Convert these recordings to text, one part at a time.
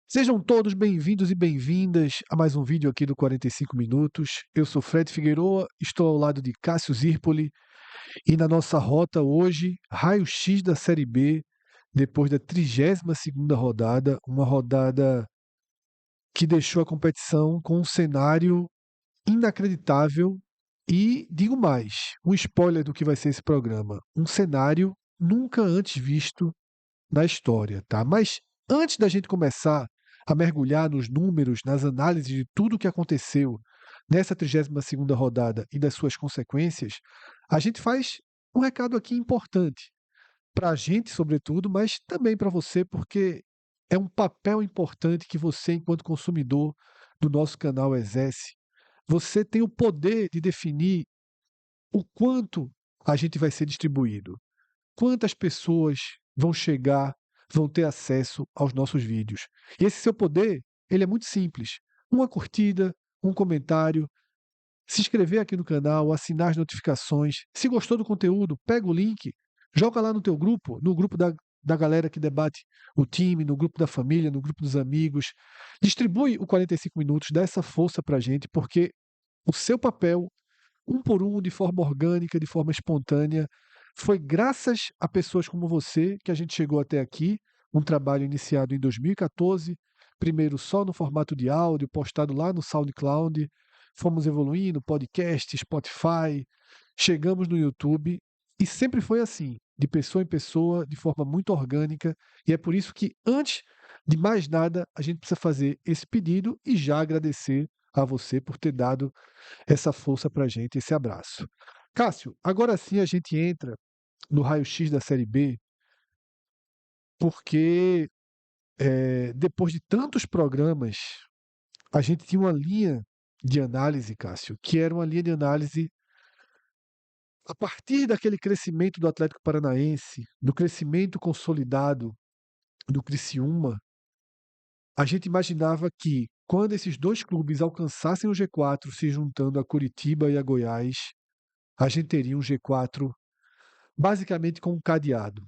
Sejam todos bem-vindos e bem-vindas a mais um vídeo aqui do 45 Minutos. Eu sou Fred Figueroa, estou ao lado de Cássio Zirpoli e na nossa rota hoje, raio-x da Série B, depois da 32ª rodada, uma rodada que deixou a competição com um cenário inacreditável e, digo mais, um spoiler do que vai ser esse programa, um cenário nunca antes visto na história, tá? Mas antes da gente começar a mergulhar nos números, nas análises de tudo o que aconteceu nessa 32ª rodada e das suas consequências, a gente faz um recado aqui importante para a gente, sobretudo, mas também para você, porque é um papel importante que você, enquanto consumidor do nosso canal, exerce. Você tem o poder de definir o quanto a gente vai ser distribuído. Quantas pessoas vão chegar, vão ter acesso aos nossos vídeos? E esse seu poder, ele é muito simples. Uma curtida, um comentário, se inscrever aqui no canal, assinar as notificações. Se gostou do conteúdo, pega o link, joga lá no teu grupo, no grupo da galera que debate o time, no grupo da família, no grupo dos amigos. Distribui o 45 minutos, dá essa força pra gente, porque o seu papel um por um, de forma orgânica, de forma espontânea. Foi graças a pessoas como você que a gente chegou até aqui, um trabalho iniciado em 2014, primeiro só no formato de áudio, postado lá no SoundCloud, fomos evoluindo, podcast, Spotify, chegamos no YouTube, e sempre foi assim, de pessoa em pessoa, de forma muito orgânica, e é por isso que, antes de mais nada, a gente precisa fazer esse pedido e já agradecer a você por ter dado essa força para a gente, esse abraço. Cássio, agora sim a gente entra no raio-x da Série B, porque depois de tantos programas, a gente tinha uma linha de análise, Cássio, que era uma linha de análise a partir daquele crescimento do Atlético Paranaense, do crescimento consolidado do Criciúma. A gente imaginava que, quando esses dois clubes alcançassem o G4, se juntando a Curitiba e a Goiás, a gente teria um G4 basicamente com um cadeado.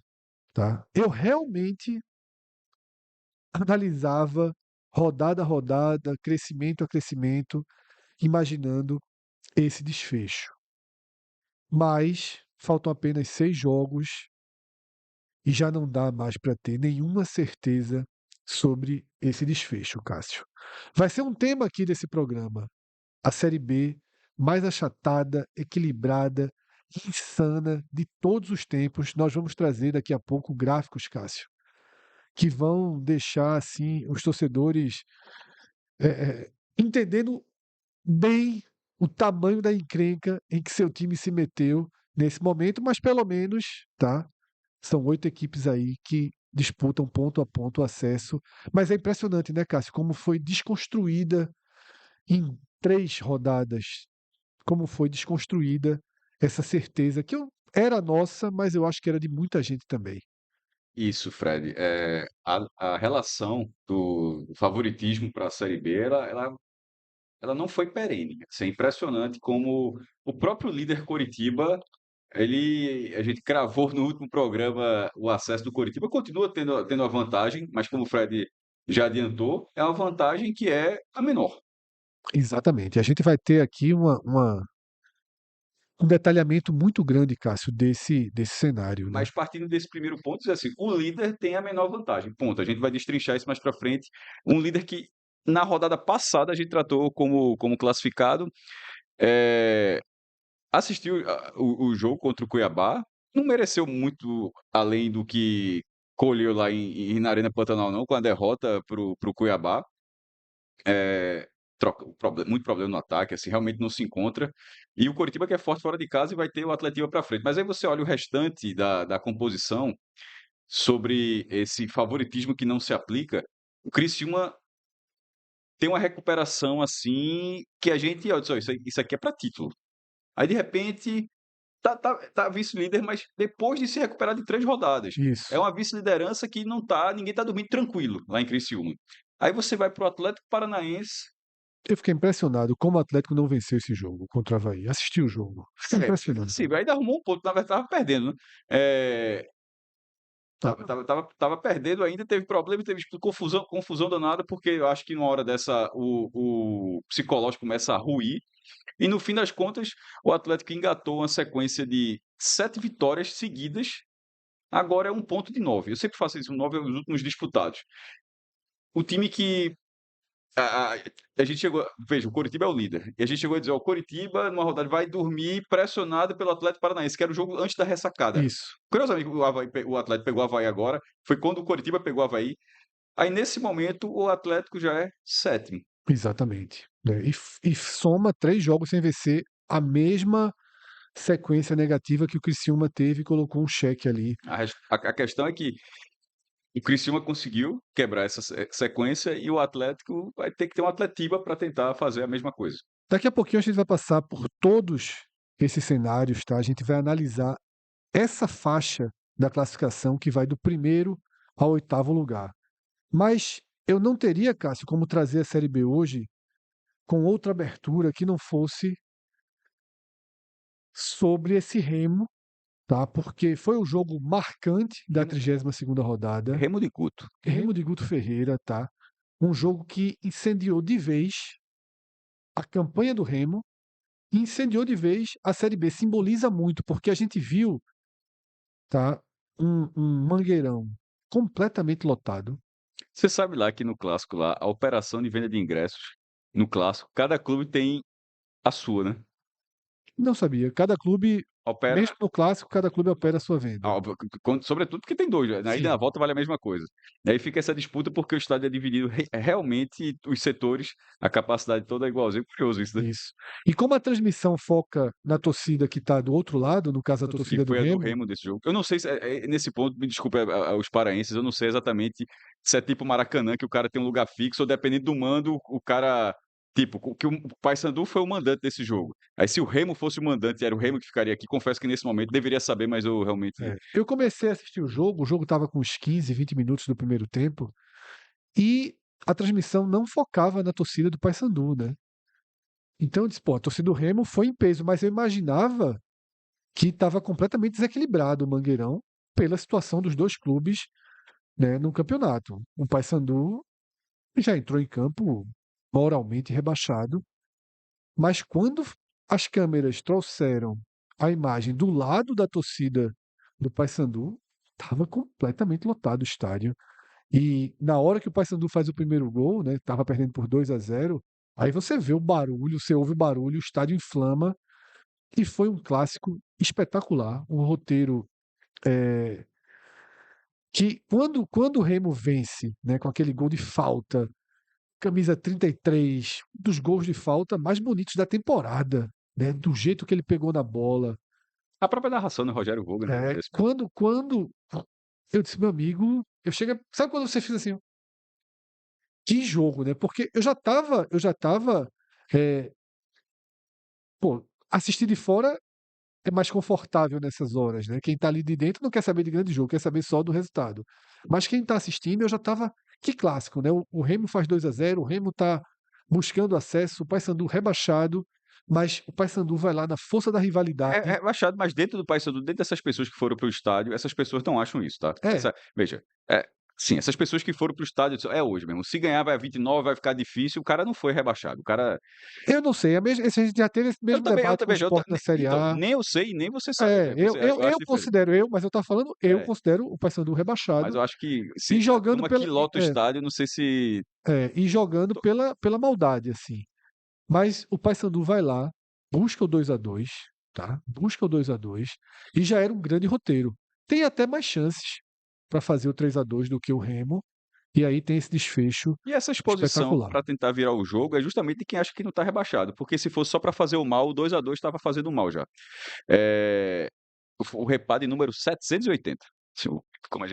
Tá? Eu realmente analisava rodada a rodada, crescimento a crescimento, imaginando esse desfecho. Mas faltam apenas 6 jogos e já não dá mais para ter nenhuma certeza sobre esse desfecho, Cássio. Vai ser um tema aqui desse programa, a Série B mais achatada, equilibrada, insana de todos os tempos. Nós vamos trazer daqui a pouco gráficos, Cássio, que vão deixar assim os torcedores entendendo bem o tamanho da encrenca em que seu time se meteu nesse momento, mas pelo menos, tá? São 8 equipes aí que disputam ponto a ponto o acesso. Mas é impressionante, né, Cássio, como foi desconstruída em 3 rodadas, como foi desconstruída essa certeza que era nossa, mas eu acho que era de muita gente também. Isso, Fred. A relação do favoritismo para a Série B, ela não foi perene. Assim, é impressionante como o próprio líder Coritiba, a gente cravou no último programa o acesso do Coritiba, continua tendo a vantagem, mas como o Fred já adiantou, é uma vantagem que é a menor. Exatamente. A gente vai ter aqui um detalhamento muito grande, Cássio, desse cenário, né? Mas partindo desse primeiro ponto, diz assim, o líder tem a menor vantagem. Ponto. A gente vai destrinchar isso mais para frente. Um líder que na rodada passada a gente tratou como classificado, é, assistiu o jogo contra o Cuiabá, não mereceu muito além do que colheu lá na Arena Pantanal, não, com a derrota pro Cuiabá. É, muito problema no ataque, assim, realmente não se encontra. E o Coritiba que é forte fora de casa e vai ter o Atletiba para frente. Mas aí você olha o restante da composição sobre esse favoritismo que não se aplica. O Criciúma tem uma recuperação assim que a gente, olha, isso aqui é para título. Aí de repente tá vice-líder, mas depois de se recuperar de 3 rodadas. É Isso. uma vice-liderança que ninguém tá dormindo tranquilo lá em Criciúma. Aí você vai pro Atlético Paranaense. Eu fiquei impressionado como o Atlético não venceu esse jogo contra o Avaí. Assisti o jogo. Fiquei impressionado. Sim, ainda arrumou um ponto, na verdade estava perdendo, né? Tava. Tava perdendo ainda, teve problema, teve confusão danada, porque eu acho que numa hora dessa o psicológico começa a ruir. E no fim das contas, o Atlético engatou uma sequência de 7 vitórias seguidas. Agora é um ponto de 9. Eu sempre faço isso, 9 é os últimos disputados. O time que a, a, a gente chegou. Veja, o Coritiba é o líder. E a gente chegou a dizer: ó, o Coritiba, numa rodada, vai dormir pressionado pelo Atlético Paranaense, que era o jogo antes da ressacada. Isso, Curiosamente, o Atlético pegou o Avaí agora. Foi quando o Coritiba pegou o Avaí. Aí, nesse momento, o Atlético já é sétimo. exatamente. Né? E soma 3 jogos sem vencer a mesma sequência negativa que o Criciúma teve e colocou um cheque ali. A questão é que o Criciúma conseguiu quebrar essa sequência e o Atlético vai ter que ter uma Atletiba para tentar fazer a mesma coisa. Daqui a pouquinho a gente vai passar por todos esses cenários, tá? A gente vai analisar essa faixa da classificação que vai do primeiro ao 8º lugar. Mas eu não teria, Cássio, como trazer a Série B hoje com outra abertura que não fosse sobre esse Remo, tá? Porque foi o jogo marcante da Remo, 32ª rodada. Remo de Guto. Remo de Guto Ferreira, tá? Um jogo que incendiou de vez a campanha do Remo e incendiou de vez a Série B. Simboliza muito, porque a gente viu, tá? Um Mangueirão completamente lotado. Você sabe lá que no clássico lá, a operação de venda de ingressos, no clássico, cada clube tem a sua, né? Não sabia. Cada clube, Opera, mesmo no clássico, cada clube opera a sua venda. óbvio, sobretudo porque tem dois, na ida e Sim, na volta vale a mesma coisa. Aí fica essa disputa porque o estádio é dividido realmente, os setores, a capacidade toda é igualzinho. Curioso isso, né? isso. E como a transmissão foca na torcida que está do outro lado, no caso a Que torcida do foi a do Remo, Remo desse jogo. Eu não sei se nesse ponto, me desculpe os paraenses, eu não sei exatamente se é tipo Maracanã, que o cara tem um lugar fixo, ou dependendo do mando, o cara. Tipo, que o Paysandu foi o mandante desse jogo. Aí, se o Remo fosse o mandante, era o Remo que ficaria aqui. Confesso que nesse momento deveria saber, mas eu realmente. eu comecei a assistir o jogo estava com uns 15, 20 minutos do primeiro tempo, e a transmissão não focava na torcida do Paysandu, né? Então eu disse, pô, a torcida do Remo foi em peso, mas eu imaginava que estava completamente desequilibrado o Mangueirão pela situação dos dois clubes, né, no campeonato. O Paysandu já entrou em campo moralmente rebaixado, mas quando as câmeras trouxeram a imagem do lado da torcida do Paysandu, estava completamente lotado o estádio. E na hora que o Paysandu faz o primeiro gol, né, estava perdendo por 2-0, aí você vê o barulho, você ouve o barulho, o estádio inflama, e foi um clássico espetacular, um roteiro eh, que quando o Remo vence, né, com aquele gol de falta, camisa 33, um dos gols de falta mais bonitos da temporada, né, do jeito que ele pegou na bola. A própria narração do Rogério Vogel, né? Quando eu disse, meu amigo, eu chego, sabe quando você fiz assim, que jogo, né? Porque eu já tava, eh, pô, assistir de fora é mais confortável nessas horas, né? Quem tá ali de dentro não quer saber de grande jogo, quer saber só do resultado. Mas quem tá assistindo, eu já tava, que clássico, né? O Remo faz 2-0, o Remo tá buscando acesso, o Paysandu rebaixado, mas o Paysandu vai lá na força da rivalidade. É baixado, mas dentro do Paysandu, dentro dessas pessoas que foram para o estádio, essas pessoas não acham isso, tá? É, Veja, sim, essas pessoas que foram para o estádio, é hoje mesmo. Se ganhar vai a 29, vai ficar difícil. O cara não foi rebaixado. O cara. eu não sei, a gente já teve esse mesmo Eu debate com o também, Sport na Série então, A. nem eu sei, nem você sabe. É, Eu acho diferente. mas eu tava falando, eu É, considero o Paysandu mas rebaixado eu acho que e se a jogando turma que pela, lota o estádio, não sei se. e jogando pela maldade, assim. Mas o Paysandu vai lá, busca o 2-2, tá? Busca o 2-2 e já era um grande roteiro. Tem até mais chances para fazer o 3-2 do que o Remo, e aí tem esse desfecho E essa exposição espetacular. para tentar virar o jogo é justamente de quem acha que não está rebaixado. Porque se fosse só para fazer o mal, o 2-2 estava fazendo mal já. É, o reparo de número 780. Como a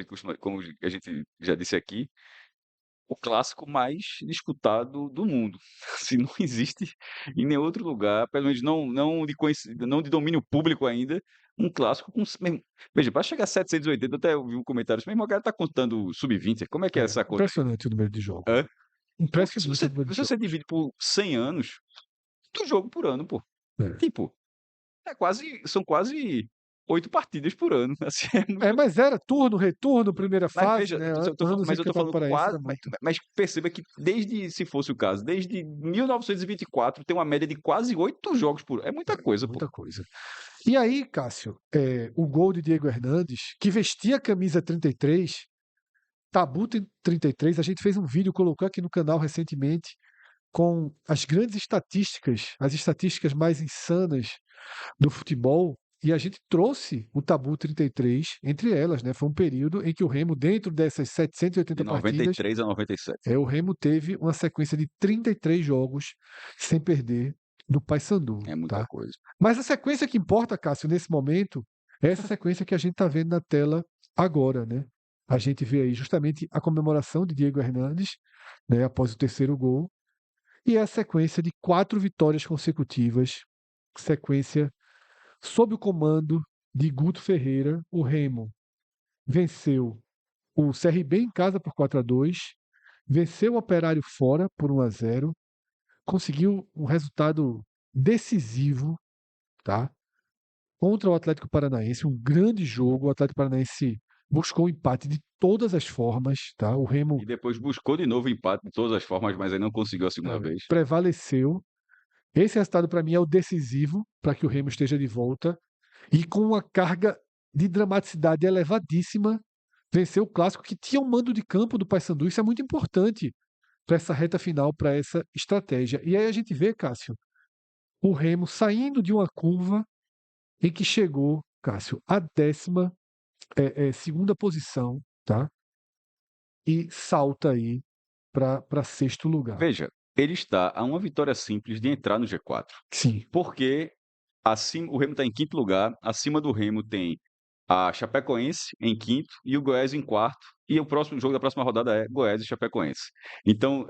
gente já disse aqui, o clássico mais disputado do mundo. Se não existe em nenhum outro lugar, pelo menos não de domínio público ainda, um clássico com. Veja, para chegar a 780, até eu vi um comentário assim, mesmo o cara tá contando sub-20, como é que é essa conta Impressionante o número de aí? jogos. Hã? Porque se Impressionante você, o número de se você jogos. divide por 100 anos, um jogo por ano, pô. É. Tipo, são quase 8 partidas por ano. Assim, é muito. Mas era turno, retorno, primeira Mas fase, veja, né? mas Anos em eu tô Campeonato falando Paraense quase, era muito. mas perceba que desde, se fosse o caso, desde 1924 tem uma média de quase 8 jogos por ano. É muita coisa, pô. Muita coisa. E aí, Cássio, o gol de Diego Hernandes, que vestia a camisa 33, Tabu 33, a gente fez um vídeo, colocou aqui no canal recentemente, com as grandes estatísticas, as estatísticas mais insanas do futebol, e a gente trouxe o Tabu 33 entre elas, né? Foi um período em que o Remo, dentro dessas De 780 partidas, 93 a 97. o Remo teve uma sequência de 33 jogos sem perder do Paysandu, É muita tá? coisa. Mas a sequência que importa, Cássio, nesse momento, é essa sequência que a gente está vendo na tela agora, né? A gente vê aí justamente a comemoração de Diego Hernandes, né, após o terceiro gol, e é a sequência de 4 vitórias consecutivas, sequência sob o comando de Guto Ferreira. O Remo venceu o CRB em casa por 4-2, venceu o Operário fora por 1-0, conseguiu um resultado decisivo, tá? Contra o Atlético Paranaense, um grande jogo. O Atlético Paranaense buscou o empate de todas as formas, tá? O Remo E depois buscou de novo o empate de todas as formas, mas aí não conseguiu a segunda vez. prevaleceu. Esse resultado, para mim, é o decisivo para que o Remo esteja de volta. E com uma carga de dramaticidade elevadíssima, venceu o clássico que tinha um mando de campo do Paysandu. Isso é muito importante para essa reta final, para essa estratégia. E aí a gente vê, Cássio, o Remo saindo de uma curva em que chegou, Cássio, a 12ª posição, tá? E salta aí para sexto lugar. Veja, ele está a uma vitória simples de entrar no G4. Sim, Porque acima, o Remo está em quinto lugar, acima do Remo tem a Chapecoense em quinto e o Goiás em quarto. E o próximo jogo da próxima rodada é Goiás e Chapecoense. Então,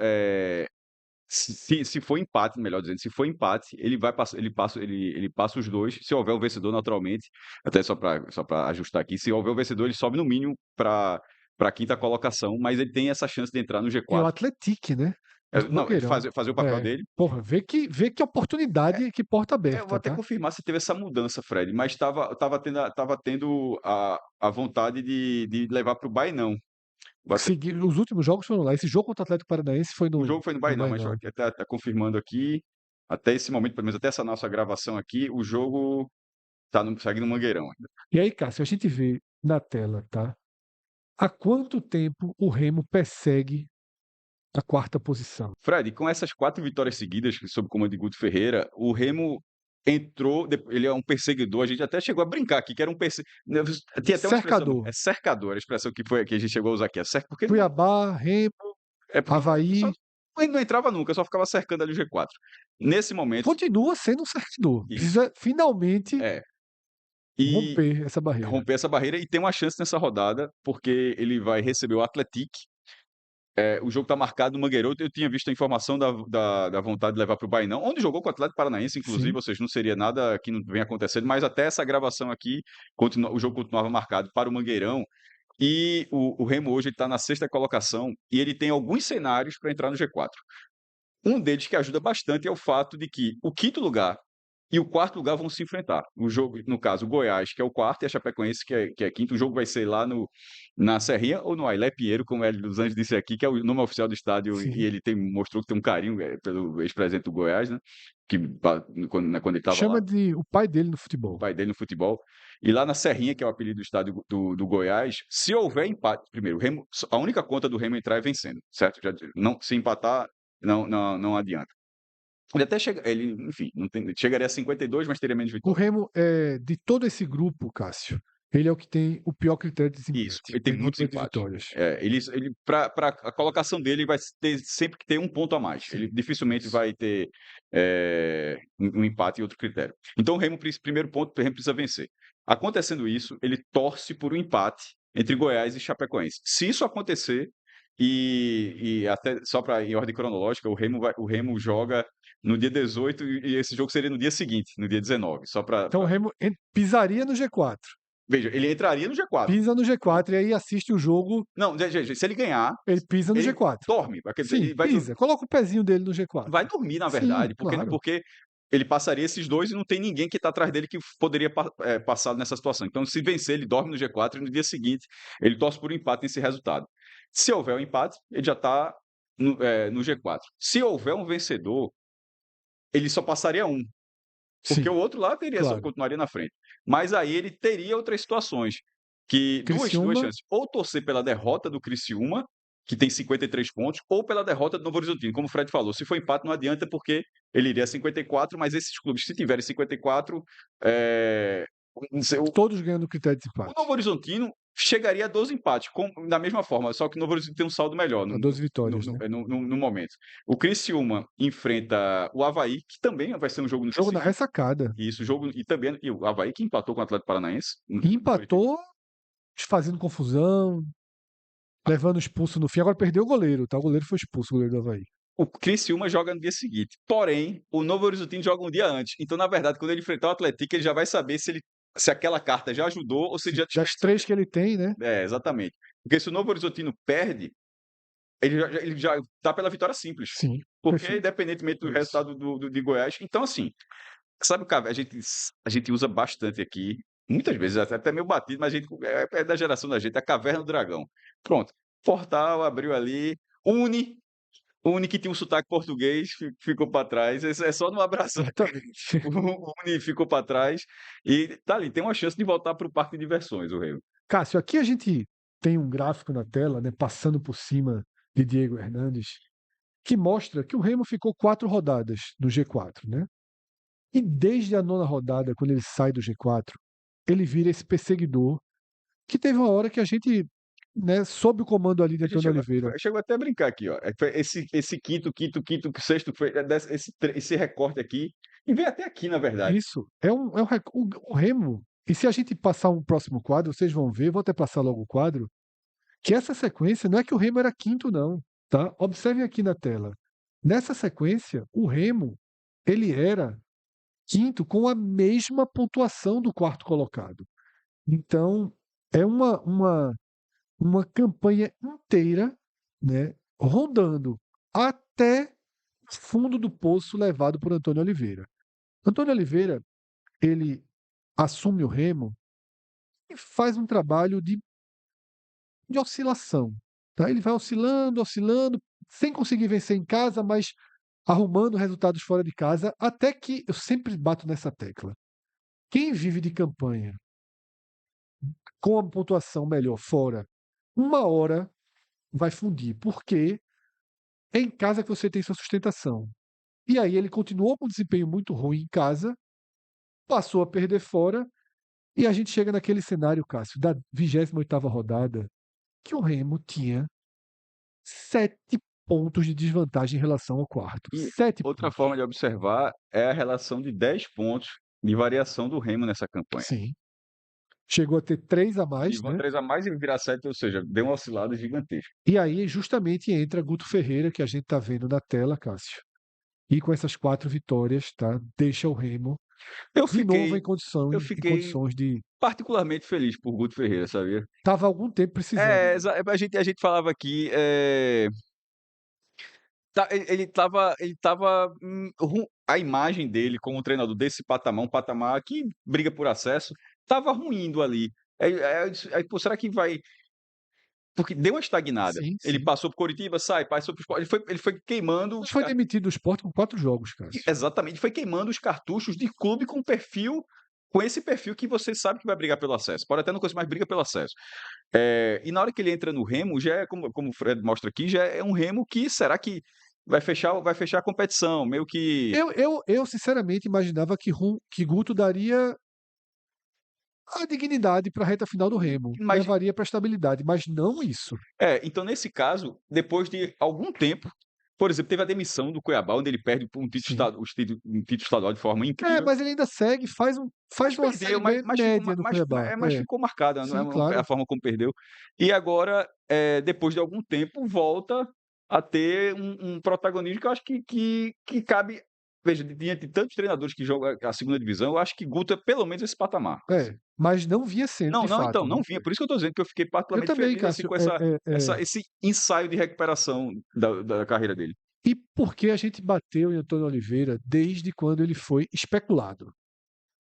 se for empate, melhor dizendo, se for empate, ele vai passar, ele passa os dois. Se houver o vencedor, naturalmente, até só para ajustar aqui, se houver o vencedor, ele sobe no mínimo para a quinta colocação, mas ele tem essa chance de entrar no é o G4. Atlético, né? Do Não, ele Mangueirão. fazer o papel dele. Porra, vê que oportunidade, que porta Eu vou aberta, até tá? confirmar se teve essa mudança, Fred, mas tendo a vontade de levar para o Bainão. Os últimos jogos foram lá. Esse jogo contra o Atlético Paranaense foi O no, jogo foi no no Bainão, mas Bainão. até tá confirmando aqui, até esse momento, pelo menos até essa nossa gravação aqui, o jogo segue no Mangueirão ainda. E aí, Cássio, a gente vê na tela, tá? Há quanto tempo o Remo persegue a quarta posição? Fred, com essas 4 vitórias seguidas sob o comando de Guto Ferreira, o Remo entrou, ele é um perseguidor, a gente até chegou a brincar aqui que era um perseguidor, tinha até uma expressão, Cercador. é cercador, a expressão que a gente chegou a usar aqui, porque Cuiabá, Remo, porque Avaí. ele não entrava nunca, só ficava cercando ali o G4. Nesse momento, Continua sendo um cercador. isso, Precisa finalmente é. E romper essa barreira. romper essa barreira e tem uma chance nessa rodada, porque ele vai receber o Atlético. O jogo está marcado no Mangueirão. Eu tinha visto a informação da vontade de levar para o Bainão, onde jogou com o Atlético Paranaense, inclusive, Sim. ou seja, não seria nada que não vem acontecendo, mas até essa gravação aqui, o jogo continuava marcado para o Mangueirão. E o Remo hoje está na sexta colocação e ele tem alguns cenários para entrar no G4. Um deles que ajuda bastante é o fato de que o quinto lugar e o quarto lugar vão se enfrentar. O jogo, no caso, o Goiás, que é o quarto, e a Chapecoense, que é quinto. O jogo vai ser lá na Serrinha ou no Ailé Pinheiro, como o Hélio dos Anjos disse aqui, que é o nome oficial do estádio, e Sim. ele mostrou que tem um carinho pelo ex-presidente do Goiás, né? Que, quando ele estava lá, Chama de o pai dele no o futebol. pai dele no futebol. E lá na Serrinha, que é o apelido do estádio do Goiás, se houver empate, primeiro, a única conta do Remo entrar é vencendo, certo? Não, se empatar, não adianta. Ele até chega, enfim, chegaria a 52, mas teria menos O vitórias. Remo, de todo esse grupo, Cássio, ele é o que tem o pior critério de Isso, desempate, ele tem em muitos número de empates. vitórias. Para a colocação dele, vai ter sempre que ter um ponto a mais. Sim, Ele dificilmente isso. vai ter um empate e outro critério. Então, o Remo, primeiro ponto, o Remo precisa vencer. Acontecendo isso, ele torce por um empate entre Goiás e Chapecoense. Se isso acontecer, e até só para em ordem cronológica, o Remo joga no dia 18 e esse jogo seria no dia seguinte, no dia 19. Então o Remo pisaria no G4. Veja, ele entraria no G4. Pisa no Pronto. G4 e aí assiste o jogo, Não, se ele ganhar, ele pisa no ele G4. dorme. Sim, Ele pisa. Coloca o pezinho dele no G4. vai dormir, na Sim, verdade, claro. porque ele passaria esses 2 e não tem ninguém que está atrás dele que poderia passar nessa situação. Então, se vencer, ele dorme no G4 e no dia seguinte ele torce por um empate nesse resultado. Se houver um empate, ele já está no G4. Se houver um vencedor, ele só passaria um, porque Sim, o outro lá claro. continuaria na frente. Mas aí ele teria outras situações, que duas Criciúma, chances, ou torcer pela derrota do Criciúma, que tem 53 pontos, ou pela derrota do Novo Horizontino. Como o Fred falou, se for empate não adianta porque ele iria a 54, mas esses clubes, se tiverem 54, todos ganhando no critério de o desempate. Novo Horizontino chegaria a 12 empates, da mesma forma, só que o Novo Horizontino tem um saldo melhor A 12 vitórias, né? no momento. O Criciúma enfrenta o Avaí, que também vai ser um jogo no dia Jogo na seguinte. ressacada. Isso, jogo e o Avaí que empatou com o Atlético Paranaense. E empatou fazendo confusão, levando expulso no fim. Agora perdeu o goleiro, tá? O goleiro foi expulso, o goleiro do Avaí. O Criciúma joga no dia seguinte. Porém, o Novo Horizontino joga um dia antes. Então, na verdade, quando ele enfrentar o Atlético, ele já vai saber se aquela carta já ajudou ou se ele já Das descredibilizou. 3 que ele tem, né? Exatamente. Porque se o Novo Horizontino perde, ele já tá pela vitória simples. Sim, Porque, perfeito. independentemente do Isso. resultado de Goiás. Então, assim, sabe o que a gente usa bastante aqui, muitas vezes, até meio batido, mas a gente é da geração da gente, a Caverna do Dragão. Pronto. Portal abriu ali, Uni que tinha um sotaque português, ficou para trás. É só no abraço. Exatamente. O Uni ficou para trás e tá ali, tem uma chance de voltar para o parque de diversões, o Remo. Cássio, aqui a gente tem um gráfico na tela, né, passando por cima de Diego Hernandes, que mostra que o Remo ficou 4 rodadas no G4, né? E desde a 9ª rodada, quando ele sai do G4, ele vira esse perseguidor, que teve uma hora que a gente, né, sob o comando ali de A gente Antônio Oliveira. chegou até a brincar aqui, ó. Foi esse quinto, sexto, esse recorte aqui, e vem até aqui, na verdade. Isso, o Remo. E se a gente passar um próximo quadro, vocês vão ver, vou até passar logo o quadro, que essa sequência não é que o Remo era quinto, não, tá? Observem aqui na tela. Nessa sequência, o Remo, ele era quinto com a mesma pontuação do quarto colocado. Então, é uma campanha inteira, né, rondando até o fundo do poço levado por Antônio Oliveira. Antônio Oliveira, ele assume o Remo e faz um trabalho de oscilação. Tá? Ele vai oscilando, oscilando, sem conseguir vencer em casa, mas arrumando resultados fora de casa, até que eu sempre bato nessa tecla. Quem vive de campanha com a pontuação melhor fora, uma hora vai fundir, porque é em casa que você tem sua sustentação. E aí ele continuou com um desempenho muito ruim em casa, passou a perder fora, e a gente chega naquele cenário, Cássio, da 28ª rodada, que o Remo tinha 7 pontos de desvantagem em relação ao quarto. E 7 outra pontos. forma de observar é a relação de 10 pontos de variação do Remo nessa campanha. Sim. Chegou a ter 3 a mais, De né? 3 a mais e virar 7, ou seja, deu uma oscilada gigantesca. E aí justamente entra Guto Ferreira, que a gente está vendo na tela, Cássio. E com essas 4 vitórias, tá? Deixa o Remo Eu de novo fiquei, eu em fiquei condições de. particularmente feliz por Guto Ferreira, sabia? Tava há algum tempo precisando, né? A gente falava aqui, ele tava a imagem dele como treinador desse patamar, um patamar que briga por acesso, tava ruindo ali. Pô, será que vai. Porque deu uma estagnada. Sim, Ele sim. passou por Coritiba, sai, passou por Sport. Ele foi queimando Mas os foi demitido do esporte com 4 jogos, Cássio. exatamente, foi queimando os cartuchos de clube com esse perfil que você sabe que vai brigar pelo acesso. Pode até não conseguir, mas briga pelo acesso. E na hora que ele entra no Remo, já é como o Fred mostra aqui, já é um Remo que será que vai fechar a competição, meio que. Eu sinceramente imaginava que Guto daria a dignidade para a reta final do Remo, Mas, levaria para a estabilidade, mas não isso. então nesse caso, depois de algum tempo, por exemplo, teve a demissão do Cuiabá, onde ele perde por Sim. Um título estadual de forma incrível. Mas ele ainda segue, Mas faz uma perdeu, Série B média no Cuiabá. mas ficou marcada, não Sim, é a claro. forma como perdeu. E agora, depois de algum tempo, volta a ter um protagonismo que eu acho que cabe. Veja, diante de tantos treinadores que jogam a segunda divisão, eu acho que Guto é pelo menos esse patamar. Mas não vinha sendo Não, de não, então, fato, né? não vinha. Por isso que eu estou dizendo que eu fiquei Eu particularmente também, feliz assim, Cássio. com esse ensaio de recuperação da carreira dele. E por que a gente bateu em Antônio Oliveira desde quando ele foi especulado?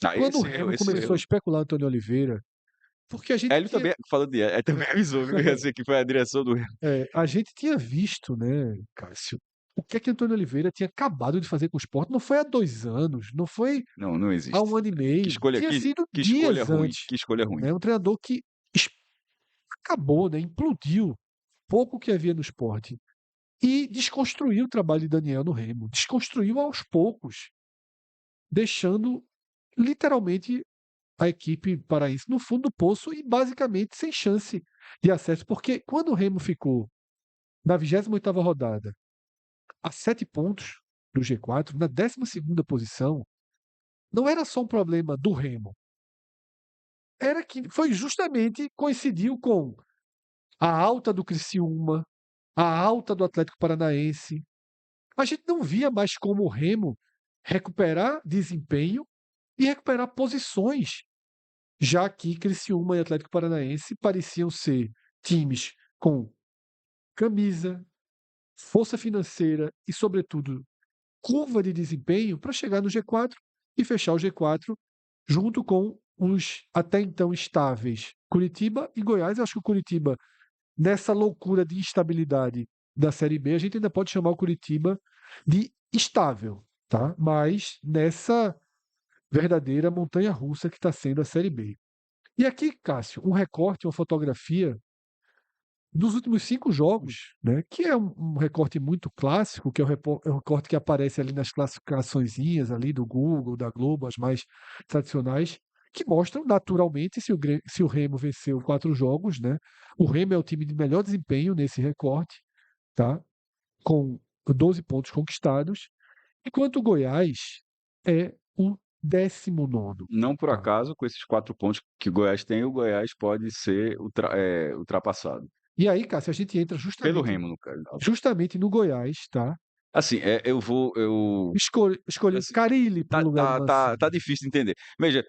Ah, Quando o esse erro, Remo esse começou a erro. especular Antônio Oliveira, porque a gente Hélio tinha, também, falando de Hélio, também avisou, viu? Assim, que foi a direção do erro. a gente tinha visto, né, Cássio, o que Antônio Oliveira tinha acabado de fazer com o Sport. Não foi há 2 anos, não foi Não, não há existe. 1 ano e meio, tinha sido Que escolha dias ruim, antes. que escolha ruim. Né? Um treinador que es- acabou, né, implodiu pouco que havia no Sport e desconstruiu o trabalho de Daniel no Remo, desconstruiu aos poucos, deixando literalmente a equipe paraense no fundo do poço e basicamente sem chance de acesso, porque quando o Remo ficou na 28ª rodada a 7 pontos do G4, na 12ª posição, não era só um problema do Remo, era que foi justamente coincidiu com a alta do Criciúma, a alta do Atlético Paranaense. A gente não via mais como o Remo recuperar desempenho e recuperar posições, já que Criciúma e Atlético Paranaense pareciam ser times com camisa, força financeira e, sobretudo, curva de desempenho para chegar no G4 e fechar o G4 junto com os até então estáveis Curitiba e Goiás. Eu acho que o Curitiba, nessa loucura de instabilidade da Série B, a gente ainda pode chamar o Curitiba de estável, tá? Mas nessa verdadeira montanha-russa que está sendo a Série B. E aqui, Cássio, um recorte, uma fotografia dos últimos 5 jogos, né, que é um recorte muito clássico, que é é o recorte que aparece ali nas classificaçõezinhas ali do Google, da Globo, as mais tradicionais, que mostram naturalmente se o Remo venceu 4 jogos, né? O Remo é o time de melhor desempenho nesse recorte, tá? Com 12 pontos conquistados, enquanto o Goiás é o 19º, Não por tá? acaso, com esses 4 pontos que o Goiás tem, o Goiás pode ser ultrapassado. E aí, Cássio, a gente entra Pelo justamente Remo, no caso. justamente no Goiás, tá? Assim, Escolheu assim, Carille para o lugar do tá Mancini. difícil de entender. Veja,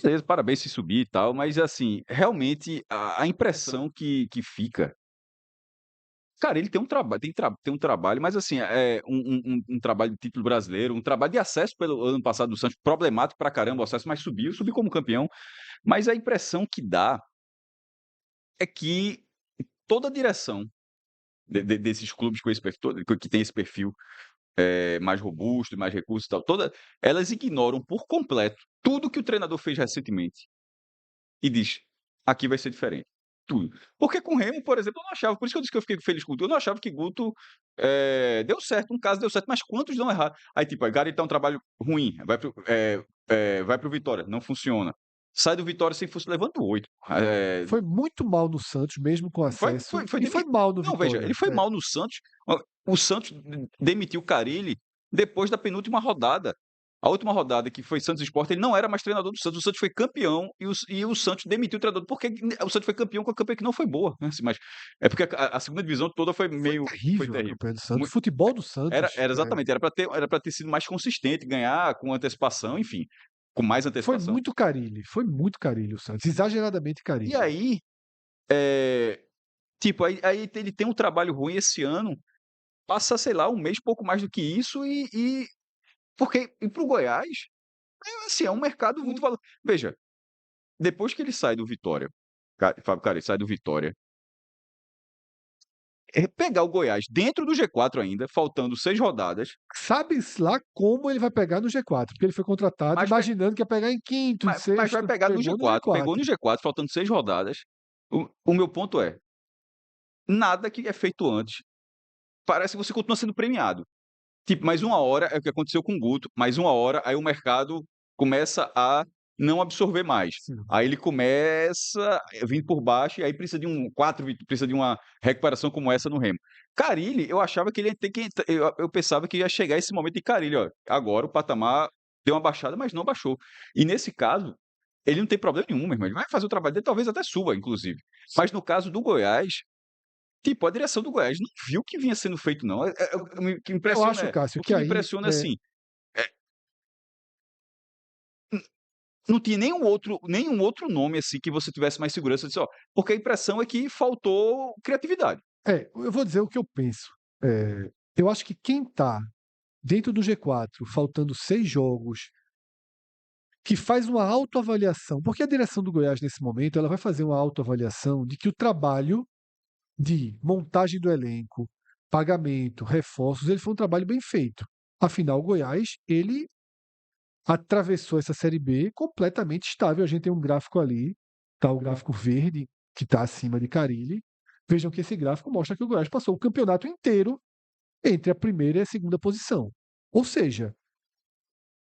beleza, parabéns se subir e tal, mas assim, realmente a impressão que fica. Cara, ele tem um trabalho, tem um trabalho, mas assim, um trabalho de título brasileiro, um trabalho de acesso pelo ano passado do Santos, problemático pra caramba o acesso, mas subiu como campeão. Mas a impressão que dá é que toda a direção desses clubes com esse perfil, que tem esse perfil mais robusto, mais recursos e tal, elas ignoram por completo tudo que o treinador fez recentemente e diz: aqui vai ser diferente. Tudo. Porque com o Remo, por exemplo, eu não achava, por isso que eu disse que eu fiquei feliz com o Guto, eu não achava que Guto deu certo, um caso deu certo, mas quantos dão errado? Aí, tipo, aí Gary tá um trabalho ruim, vai pro Vitória, não funciona. Sai do Vitória sem fosse levando 8. Foi muito mal no Santos, mesmo com acesso, Foi e foi mal no não, veja, Vitória. ele foi mal no Santos. O Santos demitiu o Carille depois da penúltima rodada. A última rodada, que foi Santos e Sport, ele não era mais treinador do Santos. O Santos foi campeão e o Santos demitiu o treinador. Porque o Santos foi campeão com a campanha que não foi boa, né, assim, mas é porque a segunda divisão toda Foi foi terrível a terrível. campanha do Santos. Mui O futebol do Santos era exatamente, era pra ter sido mais consistente, ganhar com antecipação, enfim, com mais antecipação. foi muito Carille o Santos, exageradamente E Carille. aí, eh, tipo, aí ele tem um trabalho ruim esse ano. Passa, sei lá, um mês, pouco mais do que isso, porque e para o Goiás, assim, é um mercado muito valo veja, depois que ele sai do Vitória, Fábio Carille sai do Vitória, pegar o Goiás dentro do G4 ainda, faltando 6 rodadas, Sabe-se lá como ele vai pegar no G4, porque ele foi contratado mas pe imaginando que ia pegar em quinto, em mas vai sexto, pegar no pegou no G4, pegou G4. no G4, faltando 6 rodadas. O meu ponto é, nada que é feito antes, parece que você continua sendo premiado. Tipo, mais uma hora é o que aconteceu com o Guto, mais uma hora, aí o mercado começa a não absorver mais. Sim. Aí ele começa a vir por baixo e aí precisa de precisa de uma recuperação como essa no Remo. Carille, eu achava que ele ia ter que eu pensava que ia chegar esse momento de Carille, ó, agora o patamar deu uma baixada, mas não baixou. E nesse caso, ele não tem problema nenhum, meu irmão, ele vai fazer o trabalho dele, talvez até suba, inclusive. Mas no caso do Goiás, tipo, a direção do Goiás não viu o que vinha sendo feito não. O que Eu impressiona acho, Cássio, o que que me aí impressiona, assim, não tinha nenhum outro nome, assim, que você tivesse mais segurança. Eu disse: "Ó", porque a impressão é que faltou criatividade. eu vou dizer o que eu penso. Eu acho que quem está dentro do G4, faltando 6 jogos, que faz uma autoavaliação, porque a direção do Goiás, nesse momento, ela vai fazer uma autoavaliação de que o trabalho de montagem do elenco, pagamento, reforços, ele foi um trabalho bem feito. Afinal, o Goiás, ele atravessou essa Série B completamente estável. A gente tem um gráfico ali, tá o gráfico verde, que está acima de Carille. Vejam que esse gráfico mostra que o Goiás passou o campeonato inteiro entre a primeira e a segunda posição. Ou seja,